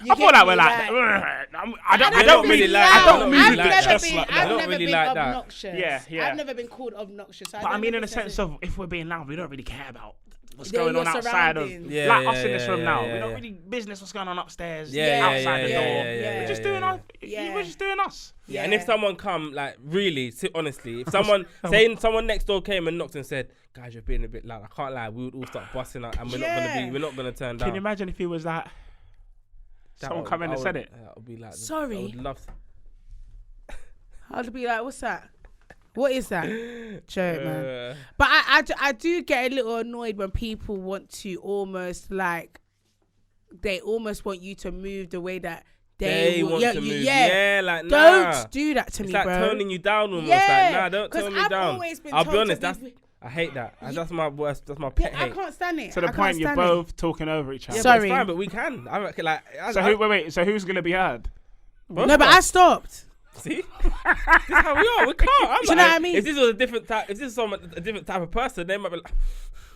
I thought that we're like. I don't really like. I've never been obnoxious. Yeah. I've never been called obnoxious. But I mean, in the sense of if we're being loud, we don't really care about what's going on outside of us in this room now. We don't really business what's going on upstairs, outside the door. We're just doing our. We're just doing us. Yeah, and if someone come, like, really, honestly, if someone, saying someone next door came and knocked and said, guys, you're being a bit loud, I can't lie, we would all start busting out and we're not gonna turn down. Can you imagine if he was like, someone come in and said it? That would be like, sorry. I would love to. I'd be like, what's that? What is that? Joke, man. But I do get a little annoyed when people want to almost like, they almost want you to move the way that they want to move. Yeah, like, don't do that to me, like bro. It's like toning you down almost. Like, nah, don't tone me down. I'll be honest, I hate that. That's my worst. That's my pet hate. I can't stand it. To the point you're both talking over each other. Yeah, sorry, but it's fine, but we can. I reckon, like. Wait. So who's gonna be heard? No, but I stopped. See, this is how we are. We can't. Do you know what I mean? If this was a different type, if this is a different type of person, they might be like.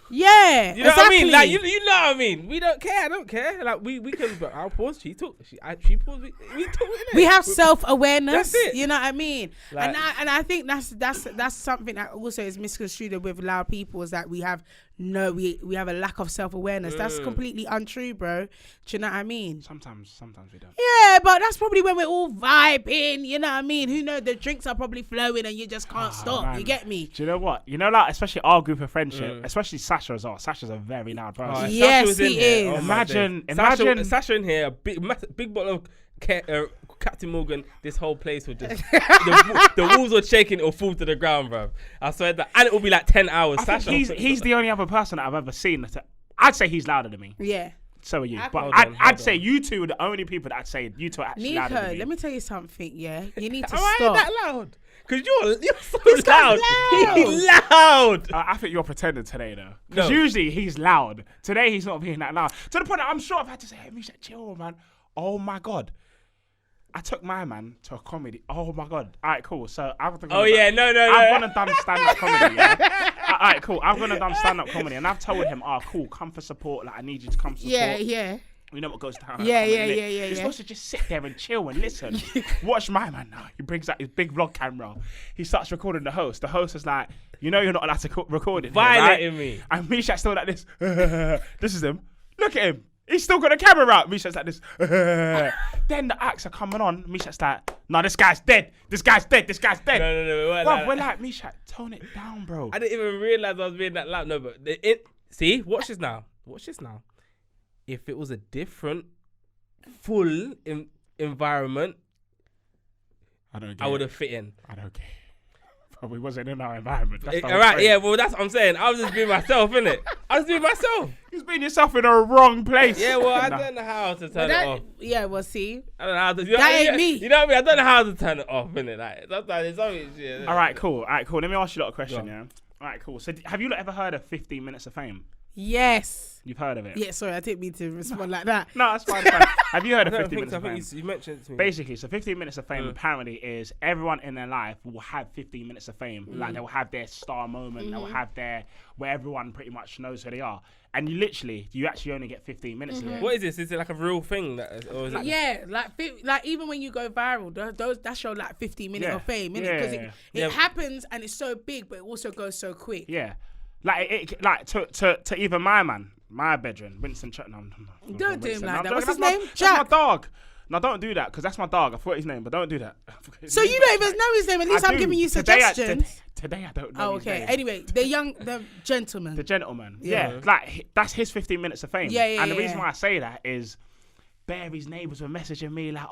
Yeah, you know what I mean? Like you know what I mean? We don't care. I don't care. Like we can. But I'll pause. She talk. She pause. We talk. We have self-awareness. That's it. You know what I mean? Like, and I think that's something that also is misconstrued with loud people, is that we have a lack of self-awareness. That's completely untrue, bro. Do you know what I mean? Sometimes we don't. Yeah, but that's probably when we're all vibing. You know what I mean? Who knows? The drinks are probably flowing and you just can't stop. Man. You get me? Do you know what? You know, like especially our group of friendship, especially Sasha as well. Sasha's a very loud person. Yes, he is. Oh, imagine Sasha in here, a big bottle of Captain Morgan. This whole place would just the walls would shaking. It will fall to the ground, bro. I swear that, and it will be like 10 hours. Sasha, he's the only other person that I've ever seen. I'd say he's louder than me. Yeah. So are you. But I'd say you two are the only people that I'd say you two are actually louder than me. Let me tell you something, yeah? You need to stop. Am I that loud? Because you're so loud. He's loud. I think you're pretending today, though. Because usually he's loud. Today he's not being that loud. To the point that I'm sure I've had to say, hey, Meshackk, chill, man. Oh, my God. I took my man to a comedy. Oh, my God. All right, cool. So I've gone and done stand-up comedy, yeah? All right, cool. I've gone and done stand-up comedy. And I've told him, cool, come for support. Like, I need you to come support. Yeah. You know what goes down. Yeah. You're supposed to just sit there and chill and listen. Watch my man now. He brings out his big vlog camera. He starts recording the host. The host is like, you know you're not allowed to record it. Violating me. And Meshack's still like this. This is him. Look at him. He's still got a camera out. Meshack's like this. Then the acts are coming on. Meshack's like, no, this guy's dead. This guy's dead. No. We're like, Meshackk, tone it down, bro. I didn't even realize I was being that loud. No, but see, watch this now. If it was a different, full environment, I would have fit in. I don't care. Probably wasn't in our environment. All right, yeah, well, that's what I'm saying. I was just being myself, innit? I was being myself. You're being yourself in a wrong place. Yeah, well, I don't know how to turn it off. Yeah, well, see. I don't know how to. That ain't me. You know what I mean? I don't know how to turn it off, innit? Like, sometimes it's always, yeah. All right, cool. Let me ask you a question, yeah? All right, cool. So have you ever heard of 15 Minutes of Fame? Yes. You've heard of it? Yeah, sorry, I didn't mean to respond like that. No, that's fine. Have you heard of 15 Minutes of Fame? You mentioned it to me. Basically, so 15 Minutes of Fame apparently is everyone in their life will have 15 minutes of fame. Like they will have their star moment. They will have where everyone pretty much knows who they are. And you actually only get 15 minutes of it. What is this? Is it like a real thing? Like even when you go viral, that show like 15 minutes of fame, innit? Because it happens and it's so big, but it also goes so quick. Yeah. To even my bedroom, Winston Chetnam. Don't do him like that. What's his name? Jack. That's my dog. No, don't do that, because that's my dog. I forgot his name, but don't do that. So you don't even know his name. At least I'm giving you suggestions. Today I don't know his name. Anyway, the gentleman. The gentleman. Yeah. Like, that's his 15 minutes of fame. Yeah. And the reason why I say that is Barry's neighbours were messaging me like,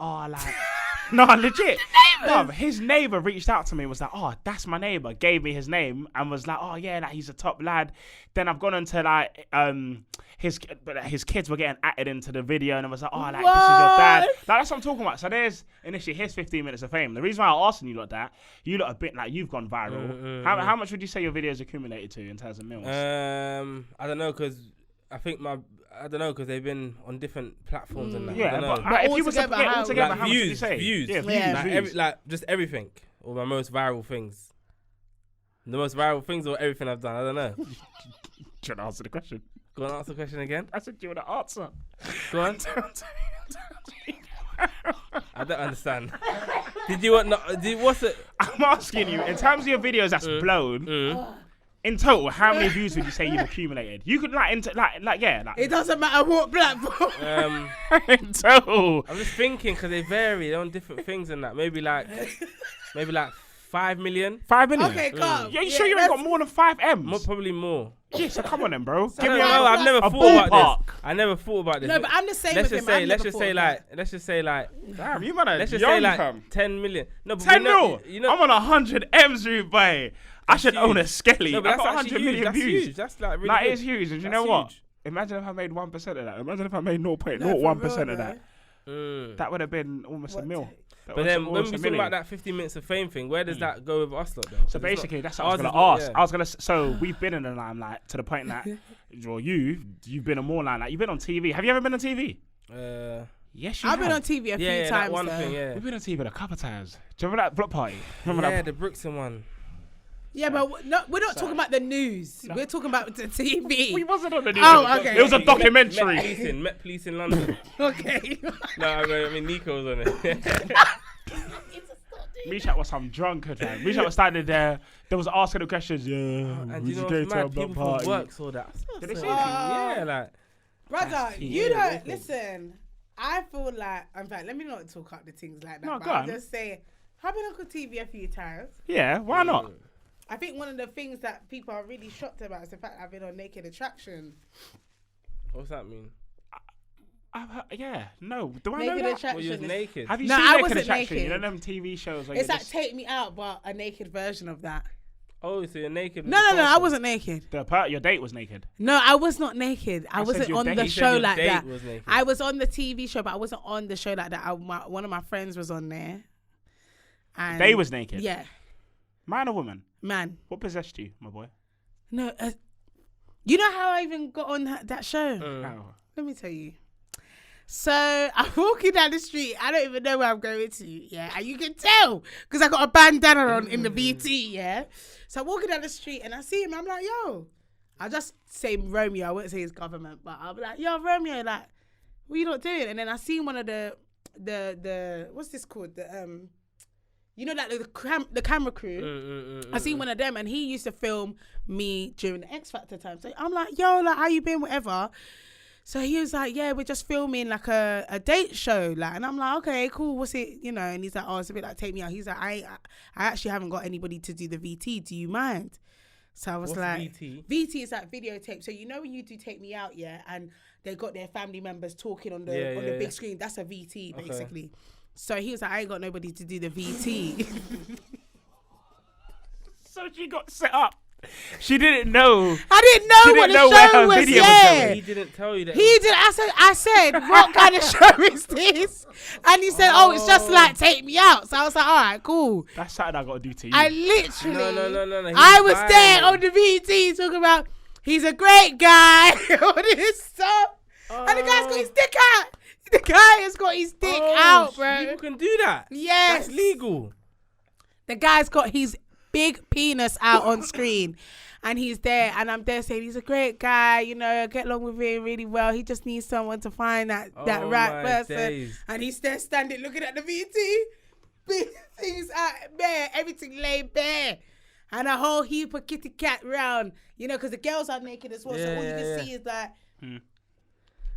no, legit. No, his neighbour reached out to me and was like, that's my neighbour. Gave me his name and was like, like he's a top lad. Then I've gone into like his kids were getting added into the video and I was like, this is your dad. Like, that's what I'm talking about. So there's initially his 15 minutes of fame. The reason why I'm asking you like that, you lot a bit like you've gone viral. How much would you say your videos accumulated to in terms of mils? I don't know, because I think I don't know, because they've been on different platforms and that. I Yeah, don't know. but if you was to Altogether, get altogether, like how much would you say? views. Yeah, Yeah. views. Like just everything, or my most viral things. The most viral things or everything I've done. I don't know. Do you want to answer the question? Go on, ask the question again. I said, do you want to answer? Go on. I don't understand. Did you want? What's it? I'm asking you, in terms of your videos that's blown, in total, how many views would you say you've accumulated? You could It doesn't matter what platform. in total. I'm just thinking because they vary. They're on different things and that. Maybe like 5 million. 5 million. Okay, come. Yeah, you sure you ain't got more than 5 M's? Probably more. Yeah, so come on then, bro. I don't know. I've never a thought about ballpark. this. I never thought about this. No, but I'm the same let's with just him. say, let's just say like, Damn, you man are let's just young, say like fam. 10 million. No, but 10 we know, mil. you know, I'm on 100 M's, route boy. I should own a skelly. No, but I've that's got actually 100 huge. million That's views. huge. That's like really That good. is huge. And you That's know what? huge. Imagine if I made 1% of that. Imagine if I made 0.01% of that. That would have been almost a mil. But then when we talk about that 15 minutes of fame thing, where does that go with us lot though? So basically, that's what I was ours going to is ask. not- I was going to. So we've been in the limelight to the point that, well, you've been on more limelight. You've been on TV. Have you ever been on TV? Yes, you I've have. been on TV a few that times. one though. thing, yeah. We've been on TV a couple of times. Do you remember that block party? Remember Yeah, that? the Brixton one. Yeah, but we're not talking about the news. We're talking about the TV. We wasn't on the news. Oh, okay. It was a documentary. Met police in London. Okay. No, I mean Nico was on it. Meshackk was some drunkard, man. Meshackk was standing there. There was asking the questions. Yeah, And you know what's mad? People from work saw that. Did they see Yeah, like. Brother, you don't listen. I feel like, in fact, let me not talk up the things like that. No, but go I'll on. just say, I've been on TV a few times. Yeah, why not? I think one of the things that people are really shocked about is the fact that I've been on Naked Attraction. What's that mean? Yeah, no. Do I Naked know that? Attraction. Well, you was is- naked. Have you No, seen I Naked wasn't Attraction? You know naked. them TV shows where It's you like just Take Me Out, but a naked version of that. Oh, so you're naked. No, I wasn't naked. your date was naked. No, I was not naked. I said wasn't your on date. the You said show your like date that. was naked. I was on the TV show, but I wasn't on the show like that. One of my friends was on there. And They was naked. Yeah, Man or woman? man. What possessed you, my boy? No, you know how I even got on that show? How? Let me tell you. So I'm walking down the street. I don't even know where I'm going to. Yeah, and you can tell because I got a bandana on in the VT. Yeah, so I'm walking down the street and I see him. I'm like, yo, I'll just say Romeo. I won't say his government, but I'll be like, yo, Romeo, like, what you not doing? And then I see one of the what's this called? You know, like the camera crew. I seen one of them, and he used to film me during the Xfactor time. So I'm like, yo, like, how you been? Whatever. So he was like, yeah, we're just filming like a date show, like, and I'm like, okay, cool, what's it, you know? And he's like, oh, it's a bit like Take Me Out. He's like, I actually haven't got anybody to do the VT. Do you mind? So I was What's like, VT? VT is like videotape. So you know when you do Take Me Out, yeah, and they got their family members talking on the big screen. That's a VT basically. So he was like, I ain't got nobody to do the VT. So she got set up. She didn't know. I didn't know what the show was. Yeah. He didn't tell you that. He did. I said, what kind of show is this? And he said, oh, it's just like Take Me Out. So I was like, all right, cool. That's something I got to do to you. I literally, No. I was there on the VT talking about he's a great guy, all this stuff. And the guy's got his dick out. The guy has got his dick out, bro. People can do that. Yes. That's legal. The guy's got his big penis out on screen. And he's there, and I'm there saying he's a great guy, you know, I get along with him really well. He just needs someone to find that right person. Days. And he's there standing looking at the VT. Big things out bare, everything laid bare. And a whole heap of kitty cat round, you know, because the girls are naked as well. So all you can see is like...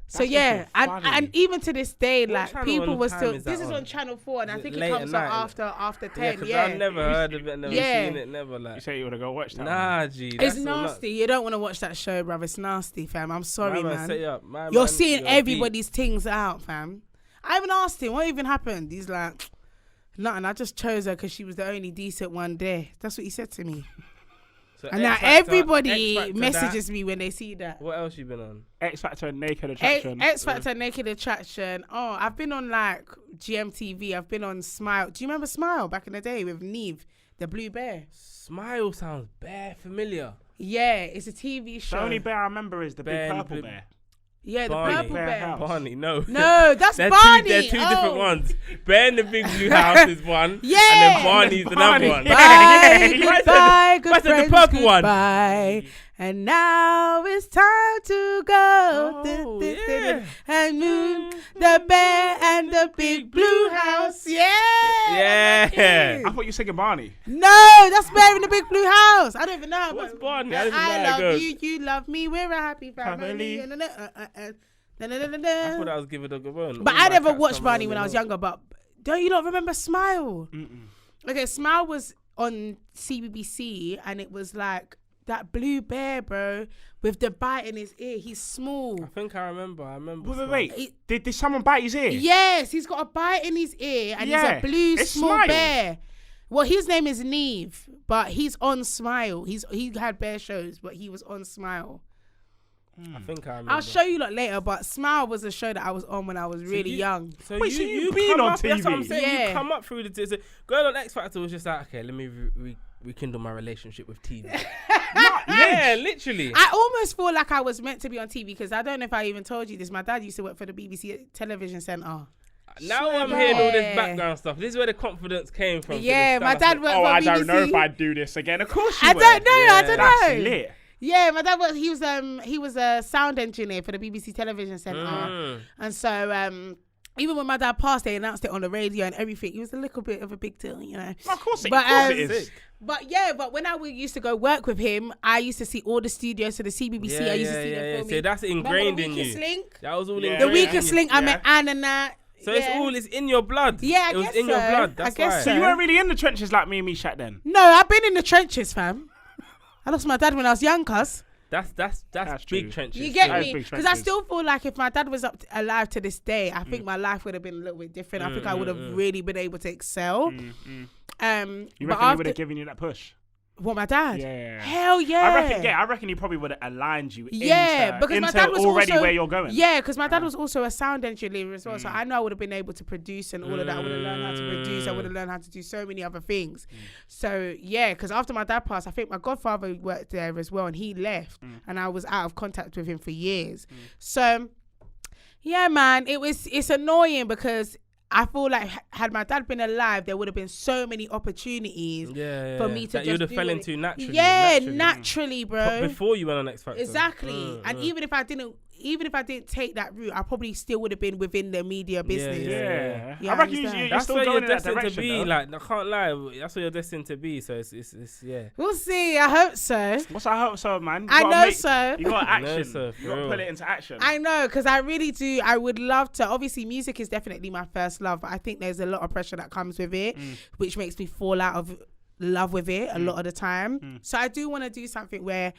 So That's and even to this day, like, channel people and were time still... is This that is on? on Channel 4, and I Is think it it late comes at out night? after 10, Because I've never heard of it, never Yeah. seen it, never You like. say you would have go watch that. Nah, G. It's that's all nasty. You don't want to watch that show, bruv. It's nasty, fam. I'm sorry, My man. set you up. You're seeing everybody's things out, fam. I even asked him, what even happened? He's like, nothing. I just chose her because she was the only decent one there. That's what he said to me. So And now Xfactor, everybody Xfactor messages me when they see that. What else you been on? Xfactor and Naked Attraction. Xfactor, Naked Attraction. Oh, I've been on like GMTV. I've been on Smile. Do you remember Smile back in the day with Neve, the blue bear? Smile sounds bare familiar. Yeah, it's a TV show. The only bear I remember is the big Bear and purple blue- bear. Yeah, the Barney. purple Bear bear. House. Barney, no. No, that's They're Barney. They're two different Oh. ones. Bear in the Big Blue House is one. Yeah. And then Barney's another Barney. one. Yeah. Bye, You might say goodbye, the- good might say the friends, purple one. goodbye. And now it's time to go. Oh, yeah. And moon, the bear, and the big blue house. Yeah. Yeah. I thought you were singing Barney. No, that's Bear in the Big Blue House. I don't even know how. What's but- Barney? I don't even know I how it love goes. you, you love me. We're a happy family. Family. I thought I was giving a good one. But All I my never cats watched come Barney on when the I was road. younger. But don't you not remember Smile? Mm-mm. Okay, Smile was on CBBC, and it was like that blue bear, bro, with the bite in his ear. He's small. I think I remember. Wait. Did someone bite his ear? Yes, he's got a bite in his ear, and Yeah, he's a blue it's small Smile. bear. Well, his name is Neve, but he's on Smile. He had bear shows, but he was on Smile. I think I remember. I'll show you lot later, but Smile was a show that I was on when I was really young. So Wait, so you've been come on up, That's what I'm TV? saying. Yeah. You come up through the... So going on X Factor was just like, okay, let me rekindle my relationship with TV. Yeah, literally. I almost feel like I was meant to be on TV because I don't know if I even told you this. My dad used to work for the BBC television centre. Now I'm hearing all this background stuff. This is where the confidence came from. Yeah, my dad worked Oh, for I BBC. don't know if I'd do this again. Of course you I would. don't know. I Yeah. don't That's know. lit. Yeah, my dad he was a sound engineer for the BBC television centre, and so even when my dad passed, they announced it on the radio and everything. He was a little bit of a big deal, you know. Of course it But, is. But when I used to go work with him, I used to see all the studios for the CBBC. I used to see them filming. So that's Remember ingrained the in Weakest you. Link? That was all Yeah. ingrained. The Yeah. Weakest Link. I met Anne and that. So yeah. it's in your blood. Yeah, I it was guess in your so. blood. I That's guess why. So you weren't really in the trenches like me and Meshackk then? No, I've been in the trenches, fam. I lost my dad when I was young, cuz. That's true. big trenches. You get That is me? big Because I trenches. still feel like if my dad was alive to this day, I think my life would have been a little bit different. I think I would have really been able to excel. You But reckon he would after have given you that push? what, my dad? Yeah. Hell yeah. I reckon he probably would have aligned you Yeah, because my into dad was already also where you're going. Yeah, because my dad was also a sound engineer as well, so I know I would have been able to produce and all of that. I would have learned how to produce. I would have learned how to do so many other things. So yeah, because after my dad passed, I think my godfather worked there as well, and he left, and I was out of contact with him for years. So yeah, man, it's annoying because I feel like had my dad been alive, there would have been so many opportunities for me to that just you would have do fell it. into naturally. Yeah, naturally, bro. But before you went on X Factor. Exactly. And even if I didn't take that route, I probably still would have been within the media business. Yeah. Yeah, I I reckon understand. you're That's still where going you're in that destined to direction. be. though. Like, I can't lie. That's where you're destined to be. So it's yeah. We'll see. I hope so. What's I hope so, man? You I gotta know make- so. You got I know action. so, for You got to real. put it into action. I know, because I really do. I would love to. Obviously, music is definitely my first love, but I think there's a lot of pressure that comes with it, which makes me fall out of love with it a lot of the time. So I do want to do something where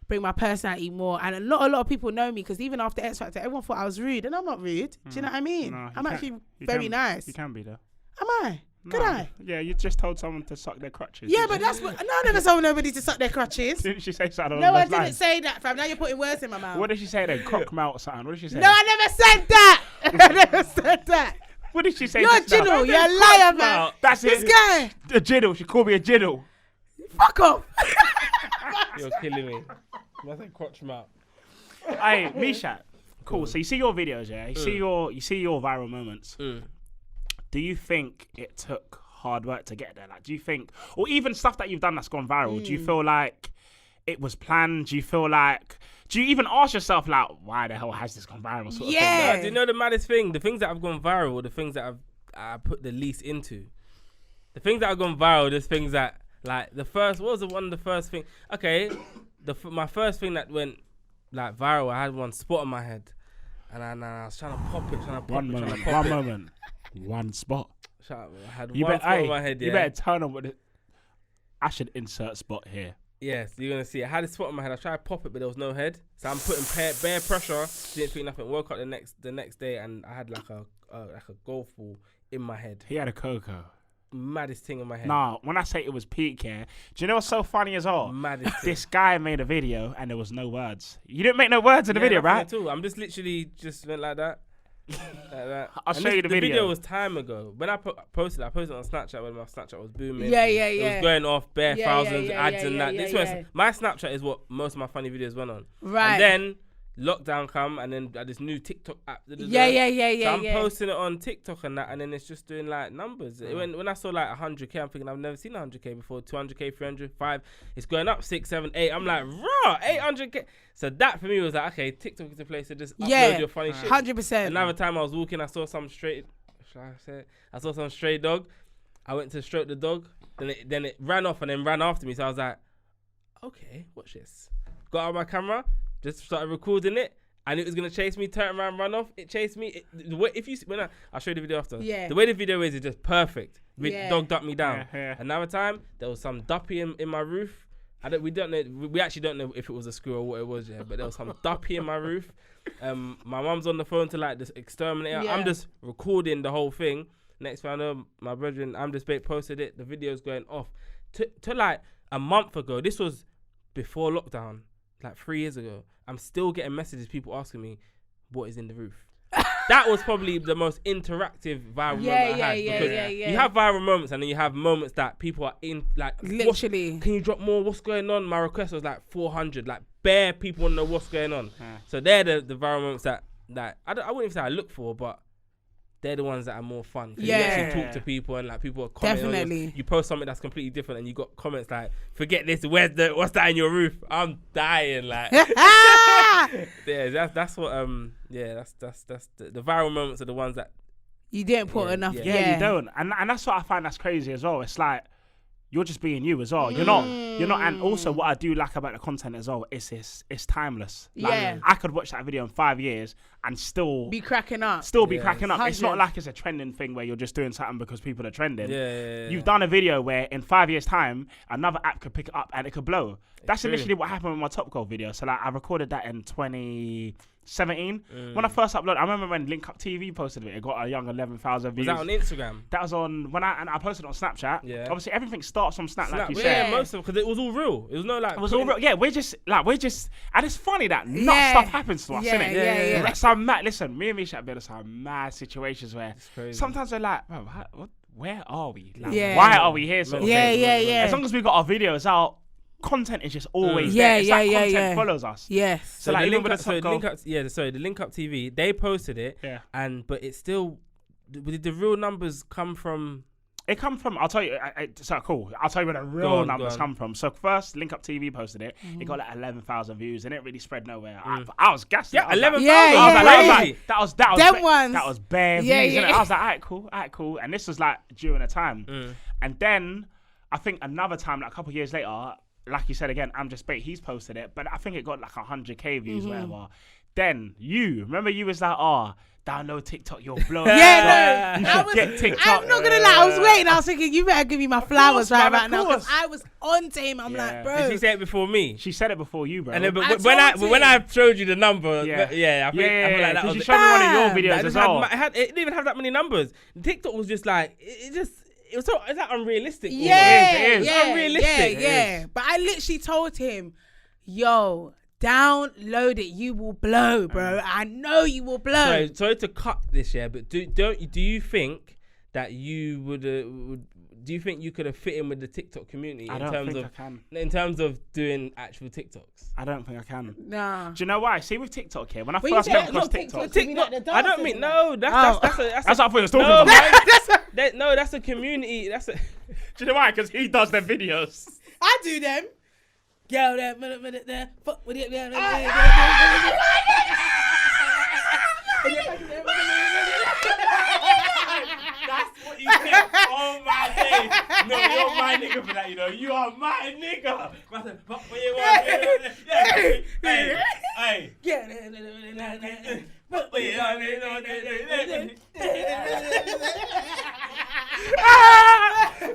bring my personality more, and a lot of people know me because even after X Factor, everyone thought I was rude, and I'm not rude. Do you know what I mean? No, you I'm can- actually you very can- nice. You can be though. Am I? Could No. I? Yeah, you just told someone to suck their crutches. Yeah, didn't but you? that's what. No, I never told nobody to suck their crutches. Didn't she say something No, along I those didn't lines? say that, fam. Now you're putting words in my mouth. What did she say then? Crockmouth or something? What did she say? No, I never said that. I never said that. What did she say? You're a just now? jiddle. You're a liar, man. That's This it. guy. A jiddle. She called me a jiddle. Fuck off. You're killing me. That's a crotch mouth. Hey, Meshackk. Cool. So you see your videos, yeah? You see your viral moments. Do you think it took hard work to get there? Like, do you think, or even stuff that you've done that's gone viral, do you feel like it was planned? Do you feel like, do you even ask yourself like, why the hell has this gone viral? Sort of thing? Yeah. Do you know the maddest thing? The things that have gone viral are the things that I put the least into. The things that have gone viral, there's things that, like, what was the first thing? Okay, my first thing that went, like, viral, I had one spot on my head. And I was trying to pop it, One moment. One spot. I had You one better, spot on my head, yeah. You better turn on what I should insert spot here. Yes, you're going to see it. I had a spot on my head. I tried to pop it, but there was no head. So I'm putting bare pressure. Didn't feel nothing. Woke up the next day and I had like a golf ball in my head. He had a cocoa. Maddest thing in my head. Nah, when I say it was peak, yeah. Do you know what's so funny as well? Maddest thing. This guy made a video and there was no words. You didn't make no words in the video, nothing right? at all. I'm just literally went like that. Like that. I'll show you the The video. video was time ago. When I posted it on Snapchat when my Snapchat was booming. Yeah. It was going off Yeah, thousands yeah, ads and yeah, that. yeah, This yeah. was my Snapchat is what most of my funny videos went on. Right. And then lockdown come, and then this new TikTok app. Yeah. So I'm posting it on TikTok and that, and then it's just doing like numbers. When I saw like 100k, I'm thinking I've never seen 100k before. 200k, 300, 5. It's going up 6, 7, 8. I'm like, raw, 800k. So that for me was like, okay, TikTok is the place to just upload your funny shit. 100%. Another time I was walking, I saw some stray. I saw some stray dog. I went to stroke the dog. Then it ran off and then ran after me. So I was like, okay, watch this. Got out my camera, just started recording it, and it was gonna chase me, turn around, run off. It chased me. I'll show you the video after. Yeah. The way the video is just perfect. Dog ducked me down. Yeah. Another time, there was some duppy in my roof. We actually don't know if it was a screw or what it was, but there was some duppy in my roof. My mum's on the phone to like just exterminate her. Yeah. I'm just recording the whole thing. Next thing I know, my brethren, I'm just posted it. The video's going off. To like a month ago, this was before lockdown, like 3 years ago. I'm still getting messages, people asking me, what is in the roof? That was probably the most interactive viral moment I had. Because you have viral moments, and then you have moments that people are in, like, Literally. Can you drop more? What's going on? My request was like 400, like bare people want to know what's going on. So they're the viral moments that I wouldn't even say I look for, but they're the ones that are more fun. You actually talk to people, and like people are commenting. Definitely. You post something that's completely different, and you got comments like, "Forget this. What's that in your roof?" I'm dying. Like, that's what. That's the viral moments are the ones that you didn't put enough. Yeah, you don't, and that's what I find that's crazy as well. It's like, you're just being you as well. You're not, and also what I do like about the content as well is it's timeless. Like, I could watch that video in 5 years and still be cracking up. Still be cracking up. 100. It's not like it's a trending thing where you're just doing something because people are trending. You've done done a video where in 5 years' time, another app could pick it up and it could blow. That's initially what happened with my Top Goal video. So like, I recorded that in 2017. When I first uploaded, I remember when Link Up TV posted it got a young 11,000 views. Was that on Instagram? That was on I posted it on Snapchat. Yeah. Obviously, everything starts from Snap, like you said. Yeah, most of it, because it was all real. It was no like. It was all real. Yeah, we're just, and it's funny that not stuff happens to us, innit? Yeah. Like some mad. Listen, me and Meshackk been in some mad situations where sometimes we're like, bro, where are we? Like, why are we here? Sort of thing. As long as we got our videos out, content is just always there. It's like content follows us. Yes. So like, the even with the Link Up, the Link Up TV, they posted it. Yeah. But it's still, did the real numbers come from? It come from, I'll tell you, so cool. I'll tell you where the real numbers come from. So first, Link Up TV posted it. It got like 11,000 views, and it really spread nowhere. I was gassed. Yeah, 11,000. That was Them that was bare views. Innit? I was like, alright, cool. And this was like during a time. And then I think another time, like a couple of years later, like you said again, I'm Just Bait. He's posted it, but I think it got like 100k views, whatever. Then you was like, download TikTok, you'll blow. You should get TikTok. I'm not gonna lie, I was waiting. I was thinking, you better give me my flowers right now, because I was on to him. I'm like, bro. Did she say it before me? She said it before you, bro. And then, but when I showed you the number, I feel like that was. You showed me one of your videos as well. It didn't even have that many numbers. TikTok was just like it was so, it's like unrealistic. It is. Unrealistic. Yeah. But I literally told him, yo, download it. You will blow, bro. I know you will blow. Sorry to cut this, but do you think that you would do you think you could have fit in with the TikTok community in terms of doing actual TikToks? I don't think I can. No. Do you know why? See, with TikTok here, when I first came across TikTok, I don't mean no. That's what I thought you was talking about. No, that's a community. That's a. Do you know why? Because he does their videos. I do them. Go there, fuck with it. That's what you said. Oh my day. No, you're my nigga for that, you know. You are my nigga.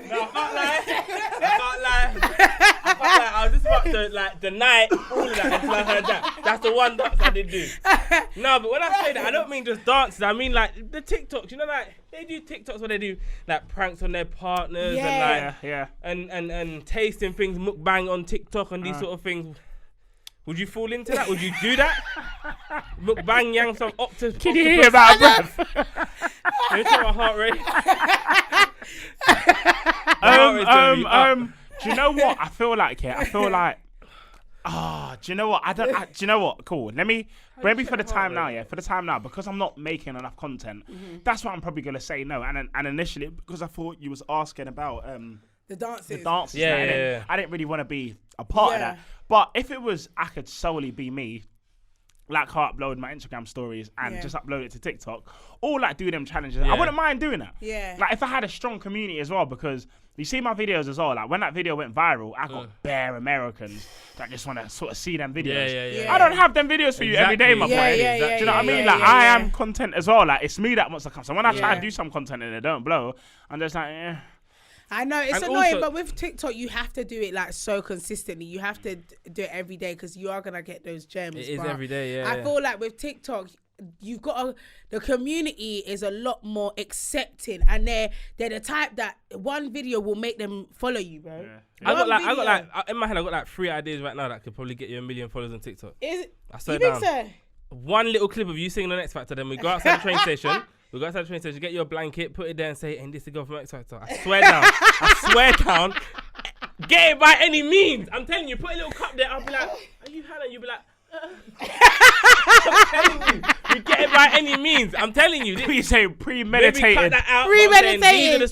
No, I can't lie. I was just about to like deny all of that until I heard that. That's the one dance I did do. No, but when I say that, I don't mean just dances. I mean like the TikToks. You know, like they do TikToks where they do like pranks on their partners and tasting things, mukbang on TikTok and these sort of things. Would you fall into that? Would you do that? Mukbang yang some octopus. Can you hear about breath? Let me check my heart rate. Do you know what? I feel like Do you know what? Do you know what? Cool. Maybe for the time now, yeah. For the time now, because I'm not making enough content, that's what I'm probably gonna say no. And initially, because I thought you was asking about the dances. Yeah. I didn't really want to be a part of that. But if it was, I could solely be me. Like how I upload my Instagram stories and just upload it to TikTok, or like do them challenges. I wouldn't mind doing that. Yeah. Like if I had a strong community as well, because you see my videos as well. Like when that video went viral, I got bare Americans that just want to sort of see them videos. Yeah. I don't have them videos for you every day, my boy. Do you know what I mean? Like I am content as well. Like it's me that wants to come. So when I try to do some content and it don't blow, I'm just like, I know it's And annoying, also, but with TikTok, you have to do it like so consistently. You have to do it every day because you are gonna get those gems. It is every day, I feel like with TikTok, you've got the community is a lot more accepting, and they're the type that one video will make them follow you, bro. I got like in my head, I got like 3 ideas right now that could probably get you 1 million followers on TikTok. Is it? I swear You think so? One little clip of you singing on Xfactor, then we go outside the train station. We go outside the train station, get your blanket, put it there and say, and this is the girl from Xfactor. I swear down. Get it by any means. I'm telling you, put a little cup there. I'll be like, are you Hannah? You'll be like, I'm telling you, you get it by any means. I'm telling you. you say premeditated. Maybe cut that out. Premeditated.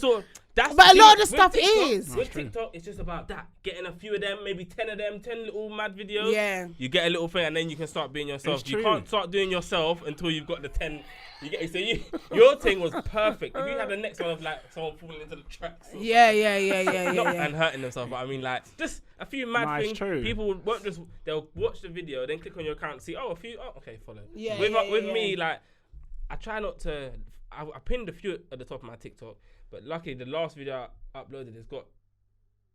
But a lot of the stuff is. With TikTok, it's just about that. Getting a few of them, maybe 10 of them, 10 little mad videos. Yeah. You get a little thing and then you can start being yourself. It's You true. can't start doing yourself until you've got the 10. You get so your thing was perfect. If you had the next one of like someone falling into the tracks. Yeah. And hurting themselves, but I mean like just a few mad things. True. People won't just, they'll watch the video, then click on your account, see, okay, follow. Yeah, With me, like, I try not to, I pinned a few at the top of my TikTok, but luckily the last video I uploaded has got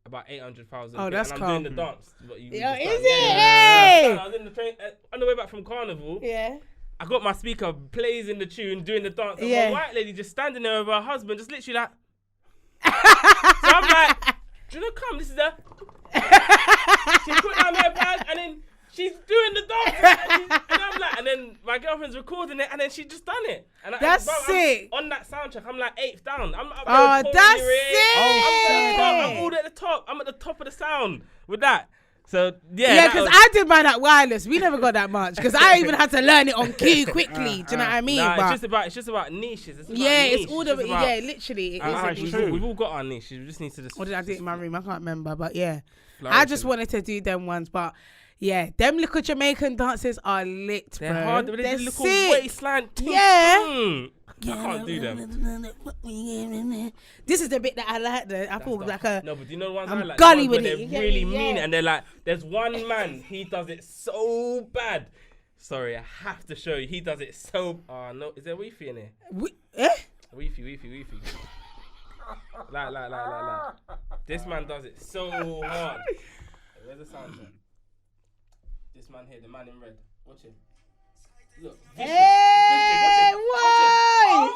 about 800,000. Oh, that's and calm. I'm doing the dance. Is it? I was in the train, on the way back from Carnival. Yeah. I got my speaker plays in the tune, doing the dance. And my white lady just standing there with her husband, just literally like. So I'm like, do you know, come, this is the. She put down her bag and then she's doing the dance. And I'm like, and then my girlfriend's recording it and then she just done it. And That's sick. On that soundtrack, I'm like 8th down. I'm up Oh, there that's sick. sick. I'm all at the top. I'm at the top of the sound with that. So Yeah, because I did mine at wireless. We never got that much because I even had to learn it on cue quickly. Do you know what I mean? Nah, it's just about niches. It's all the literally. It is We've all got our niches. We just need to just. What did I do in my room? I can't remember, but yeah, I just wanted to do them ones, but. Yeah, them little Jamaican dances are lit, bro. They're hard. They're sick. Waistline. Yeah. I can't do them. This is the bit that I like. I thought like a. No, but do you know the ones I'm I like? gully The ones with where it. they really mean it, and they're like, there's one man, he does it so bad. Sorry, I have to show you. He does it so. Oh no, is there Wi-Fi in here? Wi-Fi. Like. This man does it so hard. Where's the sound check? This man here, the man in red. Watch him. Look. Hey, why?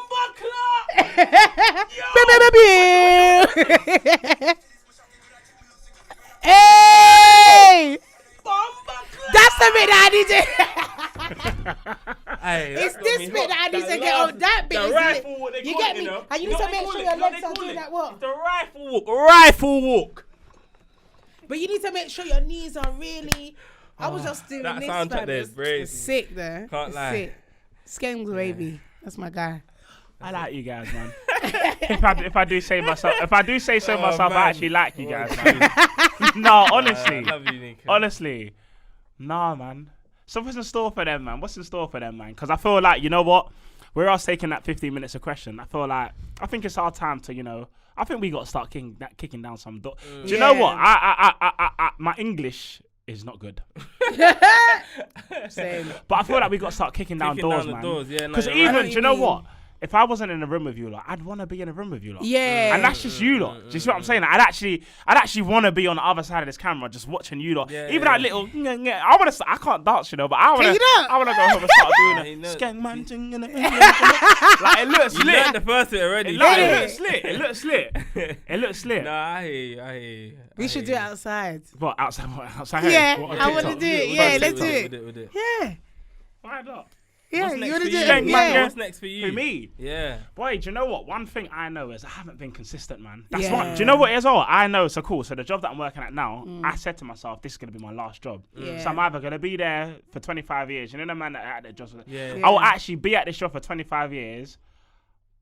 Hey! That's the bit that I need to. It's this bit that I need to get on. That bit is rifle walk, you get me? And you need to make sure your legs are doing that walk. It's the rifle walk. Rifle walk. But you need to make sure your knees are really. I was just doing that this. soundtrack there is crazy. Sick there. Can't lie. Sick. Skangs baby. That's my guy. I like you guys, man. if I do say so myself, I actually like you guys, man. No, honestly. I love you, Nico. Honestly. Nah, man. Something's in store for them, man. What's in store for them, man? Because I feel like, you know what? We're us taking that 15 minutes of question. I think it's our time to, I think we got to start kicking down some doors. Do you know what? My English is not good. Same. But I feel like we got to start kicking down doors, man. Because even, do you know what? If I wasn't in a room with you lot, I'd want to be in a room with you lot. Yeah. And that's just you lot. Do you see what I'm saying? I'd actually want to be on the other side of this camera just watching you lot. Yeah, even that little, I can't dance, but I want to go home and start doing it. Skeng man ting in the like it looks You lit. learned the first bit already. It looks lit. It looks lit. Nah, I hear you. We should do it outside. What, outside? Outside? Yeah, What, I want to do it. Yeah, let's do it. We'll do it. Yeah. Why not? Yeah, What's you next want for to do you? it. Yeah. What's next for you? Who, me? Yeah. Boy, do you know what? One thing I know is I haven't been consistent, man. That's Yeah. one. Do you know what it is all? I know. So cool. So the job that I'm working at now, I said to myself, this is going to be my last job. Yeah. So I'm either going to be there for 25 years. You know the man that had that job? Yeah. I will actually be at this job for 25 years,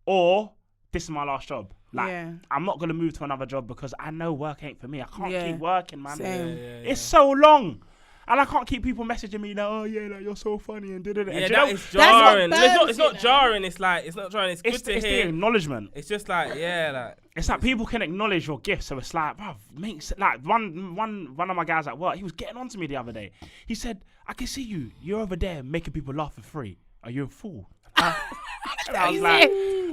or this is my last job. Like, I'm not going to move to another job because I know work ain't for me. I can't keep working, man. Same. It's so long. And I can't keep people messaging me now, oh yeah, like you're so funny and did it. Yeah, that is jarring. It's not jarring, it's like, it's not jarring, it's good to hear. It's hear. the acknowledgement. It's just like, it's like people can acknowledge your gift, so it's like, bruv, makes like one of my guys at work, he was getting on to me the other day. He said, I can see you're over there making people laugh for free. Are you a fool?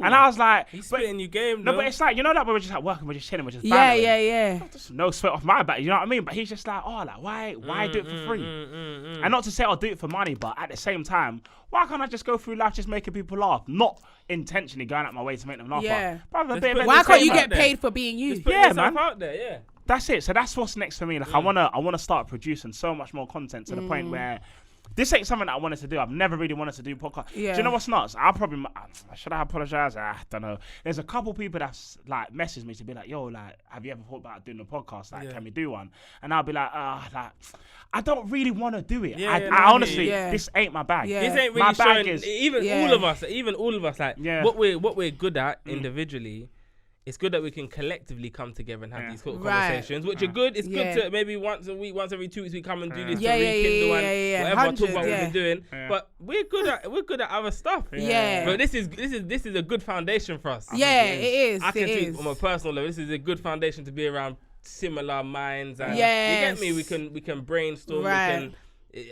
And I was like, he's spitting you game, though. No, but it's like, you know that we're just like working, we're just chilling, we're just bantering. Yeah. No sweat off my back, you know what I mean? But he's just like, oh, like why do it for free? And not to say I'll do it for money, but at the same time, why can't I just go through life just making people laugh, not intentionally going out my way to make them laugh? Why can't you get paid for being you? Yeah, man. Out there, yeah. That's it. So that's what's next for me. Like I wanna start producing so much more content to the point where. This ain't something that I wanted to do. I've never really wanted to do podcast. Yeah. Do you know what's nuts? Should I apologize? I don't know. There's a couple people that's like messaged me to be like, yo, like, have you ever thought about doing a podcast? Like, can we do one? And I'll be like, like, I don't really want to do it. I honestly, this ain't my bag. This ain't really my showing, bag is all of us, like, what we're good at individually. It's good that we can collectively come together and have these sort of conversations, which are good. It's good to maybe once a week, once every 2 weeks, we come and do this to rekindle and whatever talk about what we've been doing. But we're good at other stuff. But this is a good foundation for us. Yeah, it is. I can see on a personal level, this is a good foundation to be around similar minds. And you get me? We can brainstorm. Right. We can.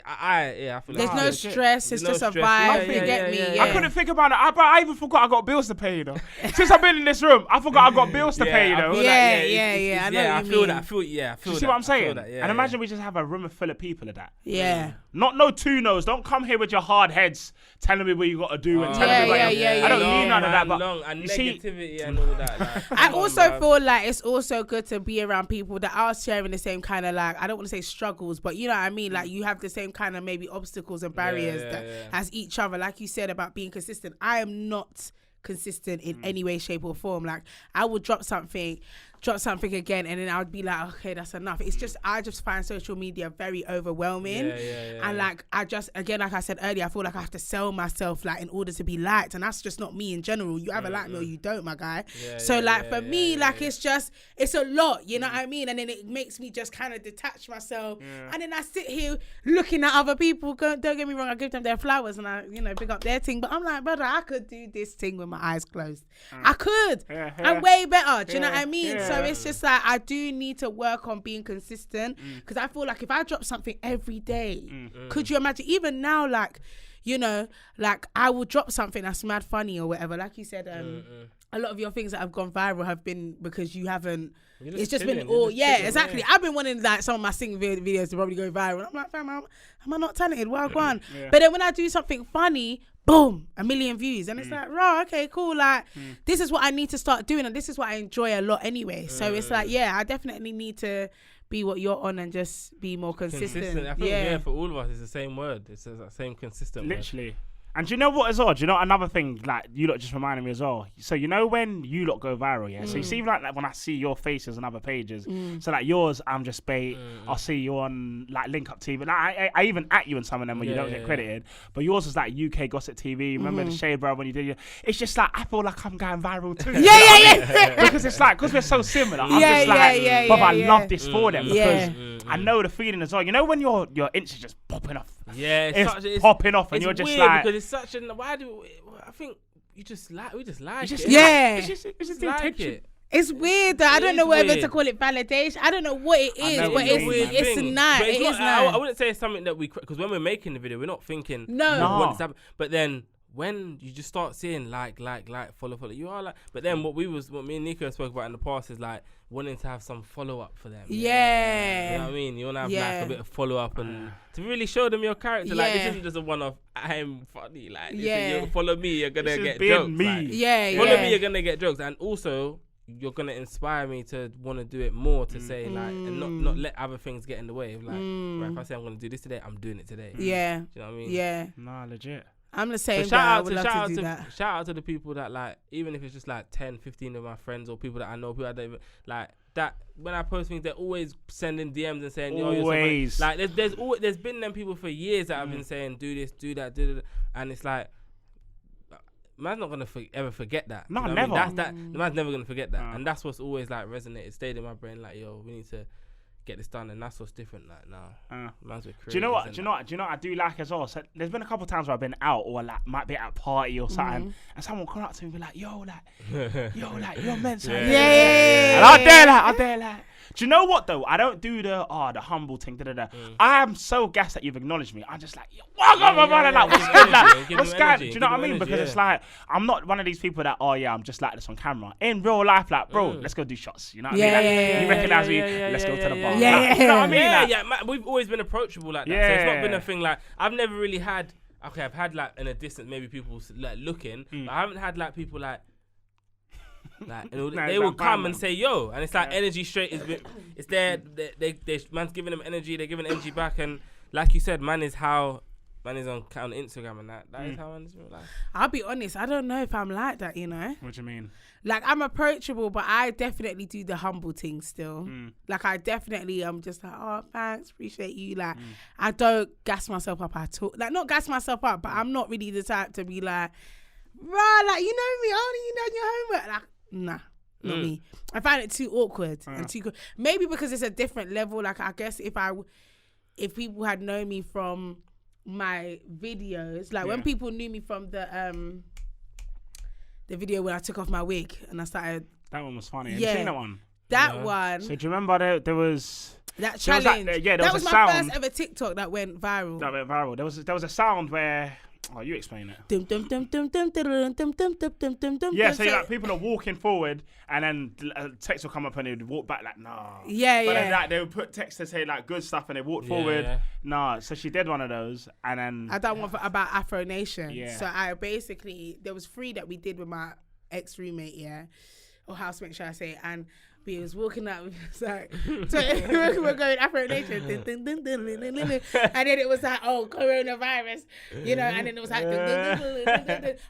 I feel there's like no stress. It's just a vibe. You get me? I couldn't think about it. I even forgot I got bills to pay. You know, since I've been in this room, I forgot I got bills to pay. You know. I feel that. You see what I'm saying? And imagine we just have a room full of people of that. Yeah. Not no two no's. Don't come here with your hard heads telling me what you got to do and telling me. I don't need none of that. But and negativity and all that. Like, I also feel like it's also good to be around people that are sharing the same kind of like, I don't want to say struggles, but you know what I mean. Like you have the same kind of maybe obstacles and barriers as each other. Like you said about being consistent, I am not consistent in any way, shape or form. Like I would drop something again and then I would be like, okay, that's enough. It's just I just find social media very overwhelming. And like I just, again, like I said earlier, I feel like I have to sell myself like in order to be liked, and that's just not me in general. You either like me or you don't, my guy. So like for me, like it's just, it's a lot, you know what I mean? And then it makes me just kind of detach myself, and then I sit here looking at other people. Don't get me wrong, I give them their flowers and I, you know, pick up their thing, but I'm like, brother, I could do this thing with my eyes closed. I could. I'm way better. Do you know what I mean? So it's just like I do need to work on being consistent, because I feel like if I drop something every day, could you imagine? Even now, like, you know, like I will drop something that's mad funny or whatever. Like you said, a lot of your things that have gone viral have been because you haven't. It's just been all exactly. I've been wanting like some of my singing videos to probably go viral. I'm like, fam, am I not talented? Well, go on. But then when I do something funny, boom, 1 million views. And it's like, right, okay, cool. Like, this is what I need to start doing. And this is what I enjoy a lot anyway. So it's like, I definitely need to be what you're on and just be more consistent. I think, for all of us, it's the same word. It's the same consistent literally. Word. And do you know what as well? Do you know another thing, like, you lot just reminded me as well? So, you know when you lot go viral, So you see, like when I see your faces on other pages, so like yours, I'm Just Bait, I'll see you on, like, Link Up TV. Like, I even at you in some of them when you don't get credited. But yours was, like, UK Gossip TV. Remember the Shade Bro when you did it? It's just, like, I feel like I'm going viral too. Because it's, like, because we're so similar. I'm just like, but I love this for them because I know the feeling as well. You know when your inch is just popping off? Yeah, it's popping off and you're just like... because it's such a... I think we just like it. It's just the like attention. it. It's weird though. I don't know whether to call it validation. I don't know what it is, but it's nice. It is nice. I wouldn't say it's something that because when we're making the video, we're not thinking no. But then when you just start seeing like, follow, you are like. But then what me and Nico spoke about in the past is like wanting to have some follow up for them. Yeah. You know what I mean? You want to have like a bit of follow up and to really show them your character. Like this isn't just a one off. I'm funny. Like you follow me, you're gonna get jokes. Like, follow me, you're gonna get jokes, and also you're gonna inspire me to want to do it more. To say like and not let other things get in the way. Of like, right, if I say I'm gonna do this today, I'm doing it today. Yeah. Do you know what I mean? Yeah. Nah, legit. I'm the same So guy. I would love to do that. Shout out to the people that like, even if it's just like 10, 15 of my friends or people that I know, people I don't even like. That when I post things, they're always sending DMs and saying, "Yo, always." Mm. Like there's been them people for years that have been saying, "Do this, do that, do that," and it's like, man's not gonna ever forget that. No, you know never. What I mean? The man's never gonna forget that, and that's what's always like resonated, stayed in my brain. Like, yo, we need to get this done, and that's what's different. Like now, man's with do you know what? Do you know what I do like as well? So there's been a couple of times where I've been out or like might be at a party or something, and someone will come up to me and be like, "Yo, you're Mensah." Yeah. And I dare like. Do you know what though? I don't do the humble thing. I am so gassed that you've acknowledged me. I'm just like, what's good? Like, what's good? Do you know what I mean? Because it's like I'm not one of these people that I'm just like this on camera. In real life, like, bro, let's go do shots. You know what I mean? Like, you recognize me? Let's go to the bar. Yeah. You know what I mean? Yeah, man, we've always been approachable like that. So it's not been a thing like I've never really had. Okay, I've had like in a distance maybe people like looking, but I haven't had like people like. Like they will come and say yo, and it's like energy straight. It's there. They man's giving them energy. They're giving energy back, and like you said, man is on Instagram and that is how man is in real life. I'll be honest. I don't know if I'm like that. You know. What do you mean? Like I'm approachable, but I definitely do the humble thing still. Like I'm just like, oh, thanks, appreciate you. Like I don't gas myself up at all. Like not gas myself up, but I'm not really the type to be like, right, like you know me, only you done your homework. Like nah, not me. I find it too awkward and too. Maybe because it's a different level. Like I guess if people had known me from my videos, like when people knew me from the video where I took off my wig and I started. That one was funny. Have you seen that one? That one. So do you remember there was that challenge? That was my sound. first ever TikTok that went viral. There was a sound where. Oh, you explain it. Yeah, so like people are walking forward, and then text will come up, and they would walk back like, nah. Yeah, but then like, they would put text to say like good stuff, and they walked forward. Yeah. Nah, so she did one of those, and then I done one about Afro Nation. Yeah. So I basically there was 3 that we did with my ex roommate, or housemate, should I say, and. We was walking out, we was like, we were going Afro Nation, and then it was like, oh, coronavirus, you know, and then it was like,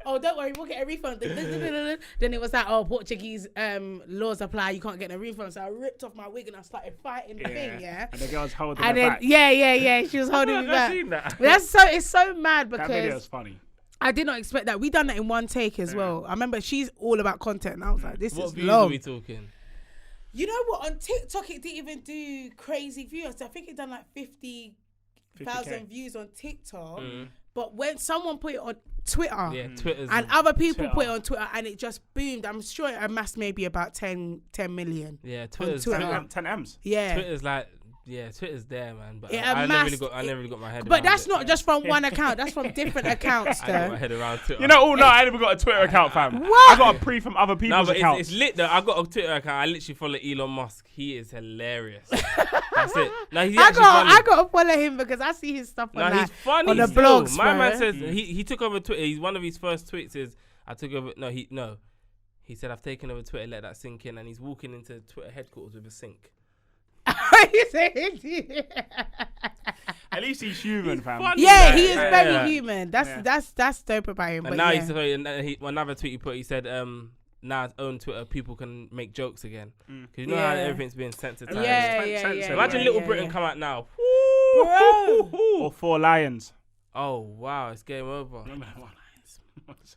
oh, don't worry, we'll get a refund. Then it was like, oh, Portuguese laws apply, you can't get a refund. So I ripped off my wig and I started fighting the thing, And the girl's holding me back. Yeah, she was holding me back. Seen that. It's so mad because that video is funny. I did not expect that. We done that in one take as well. I remember she's all about content, and I was like, this what is views long. Are we talking? You know what? On TikTok, it didn't even do crazy views. I think it done like 50,000 views on TikTok. But when someone put it on Twitter, Twitter's and other people put it on Twitter, and it just boomed. I'm sure it amassed maybe about 10 million. Yeah, Twitter's 10 M's. Yeah, Twitter's like. Yeah, Twitter's there, man. But I never really got my head around it. But that's not just from one account. That's from different accounts, though. I got my head around Twitter. You know, I never got a Twitter account, fam. What? I got a pre from other people's accounts. It's lit, though. I got a Twitter account. I literally follow Elon Musk. He is hilarious. That's it. No, he's actually funny. I got to follow him because I see his stuff on, he's funny on the blogs, My man says he took over Twitter. He's one of his first tweets is, I took over... He said, I've taken over Twitter, let that sink in. And he's walking into Twitter headquarters with a sink. At least he's human, fam. Yeah, he is very human. That's dope about him. And now another tweet he put, he said, now his own Twitter, people can make jokes again. Because you know how everything's being sensitized. Yeah. Imagine Little Britain come out now. Bro. Or 4 Lions. Oh, wow, it's game over.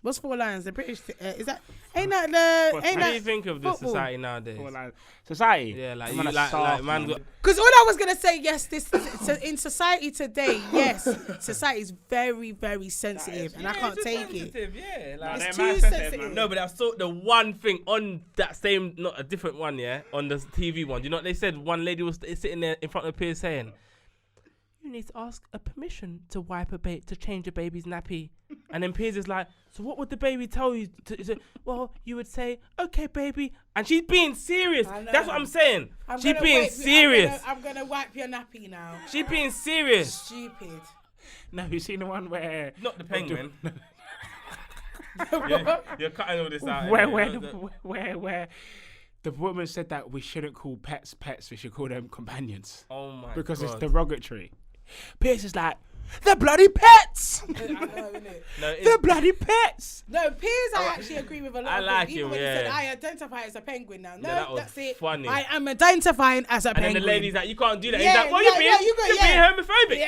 What's 4 Lions? The British is that? Ain't that the? What do you think of this society nowadays? 4 Lions. Society. Yeah, like man. Because all I was gonna say, yes, in society today, yes, society is very, very sensitive, and I can't take it. Yeah, like it's too sensitive. No, but I saw the one thing on that same, not a different one, on the TV one. You know what they said? One lady was sitting there in front of Piers saying, "You need to ask a permission to to change a baby's nappy." And then Piers is like, "So what would the baby tell you?" Well, you would say, "Okay, baby." And she's being serious. That's what I'm saying. She's being serious. I'm gonna wipe your nappy now. She's being serious. Stupid. No, you seen the one where... Not the penguin. You're cutting all this out. Where the woman said that we shouldn't call pets, we should call them companions. Oh my God. Because it's derogatory. Piers is like, They're bloody pets. I know, innit? They're bloody pets. No, Piers, I actually agree with a lot I of like things. Even him, when he yeah. said, I identify as a penguin now. No, that was that's it. funny. I am identifying as a And penguin. then the lady's like, you can't do that. Yeah, He's like, well, yeah, you're being yeah, homophobic.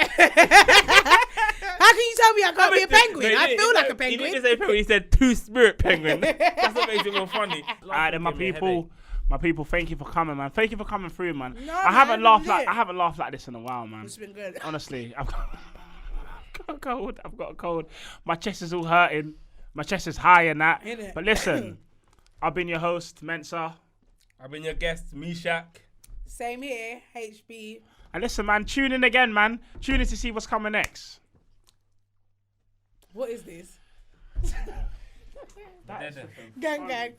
How can you tell me I can't be a penguin? No, I he feel like a He penguin. didn't say penguin, he said two-spirit penguin. That's what makes it more funny. All right, then, my people, thank you for coming, man. Thank you for coming through, man. No, I haven't man, laughed like this in a while, man. It's been good. Honestly, I've got a cold. I've got a cold. My chest is all hurting. My chest is high and that. Innit? But listen, I've been your host, Mensah. I've been your guest, Meshackk. Same here, HB. And listen, man, tune in again, man. Tune in to see what's coming next. What is this? Dead. Gang, gang.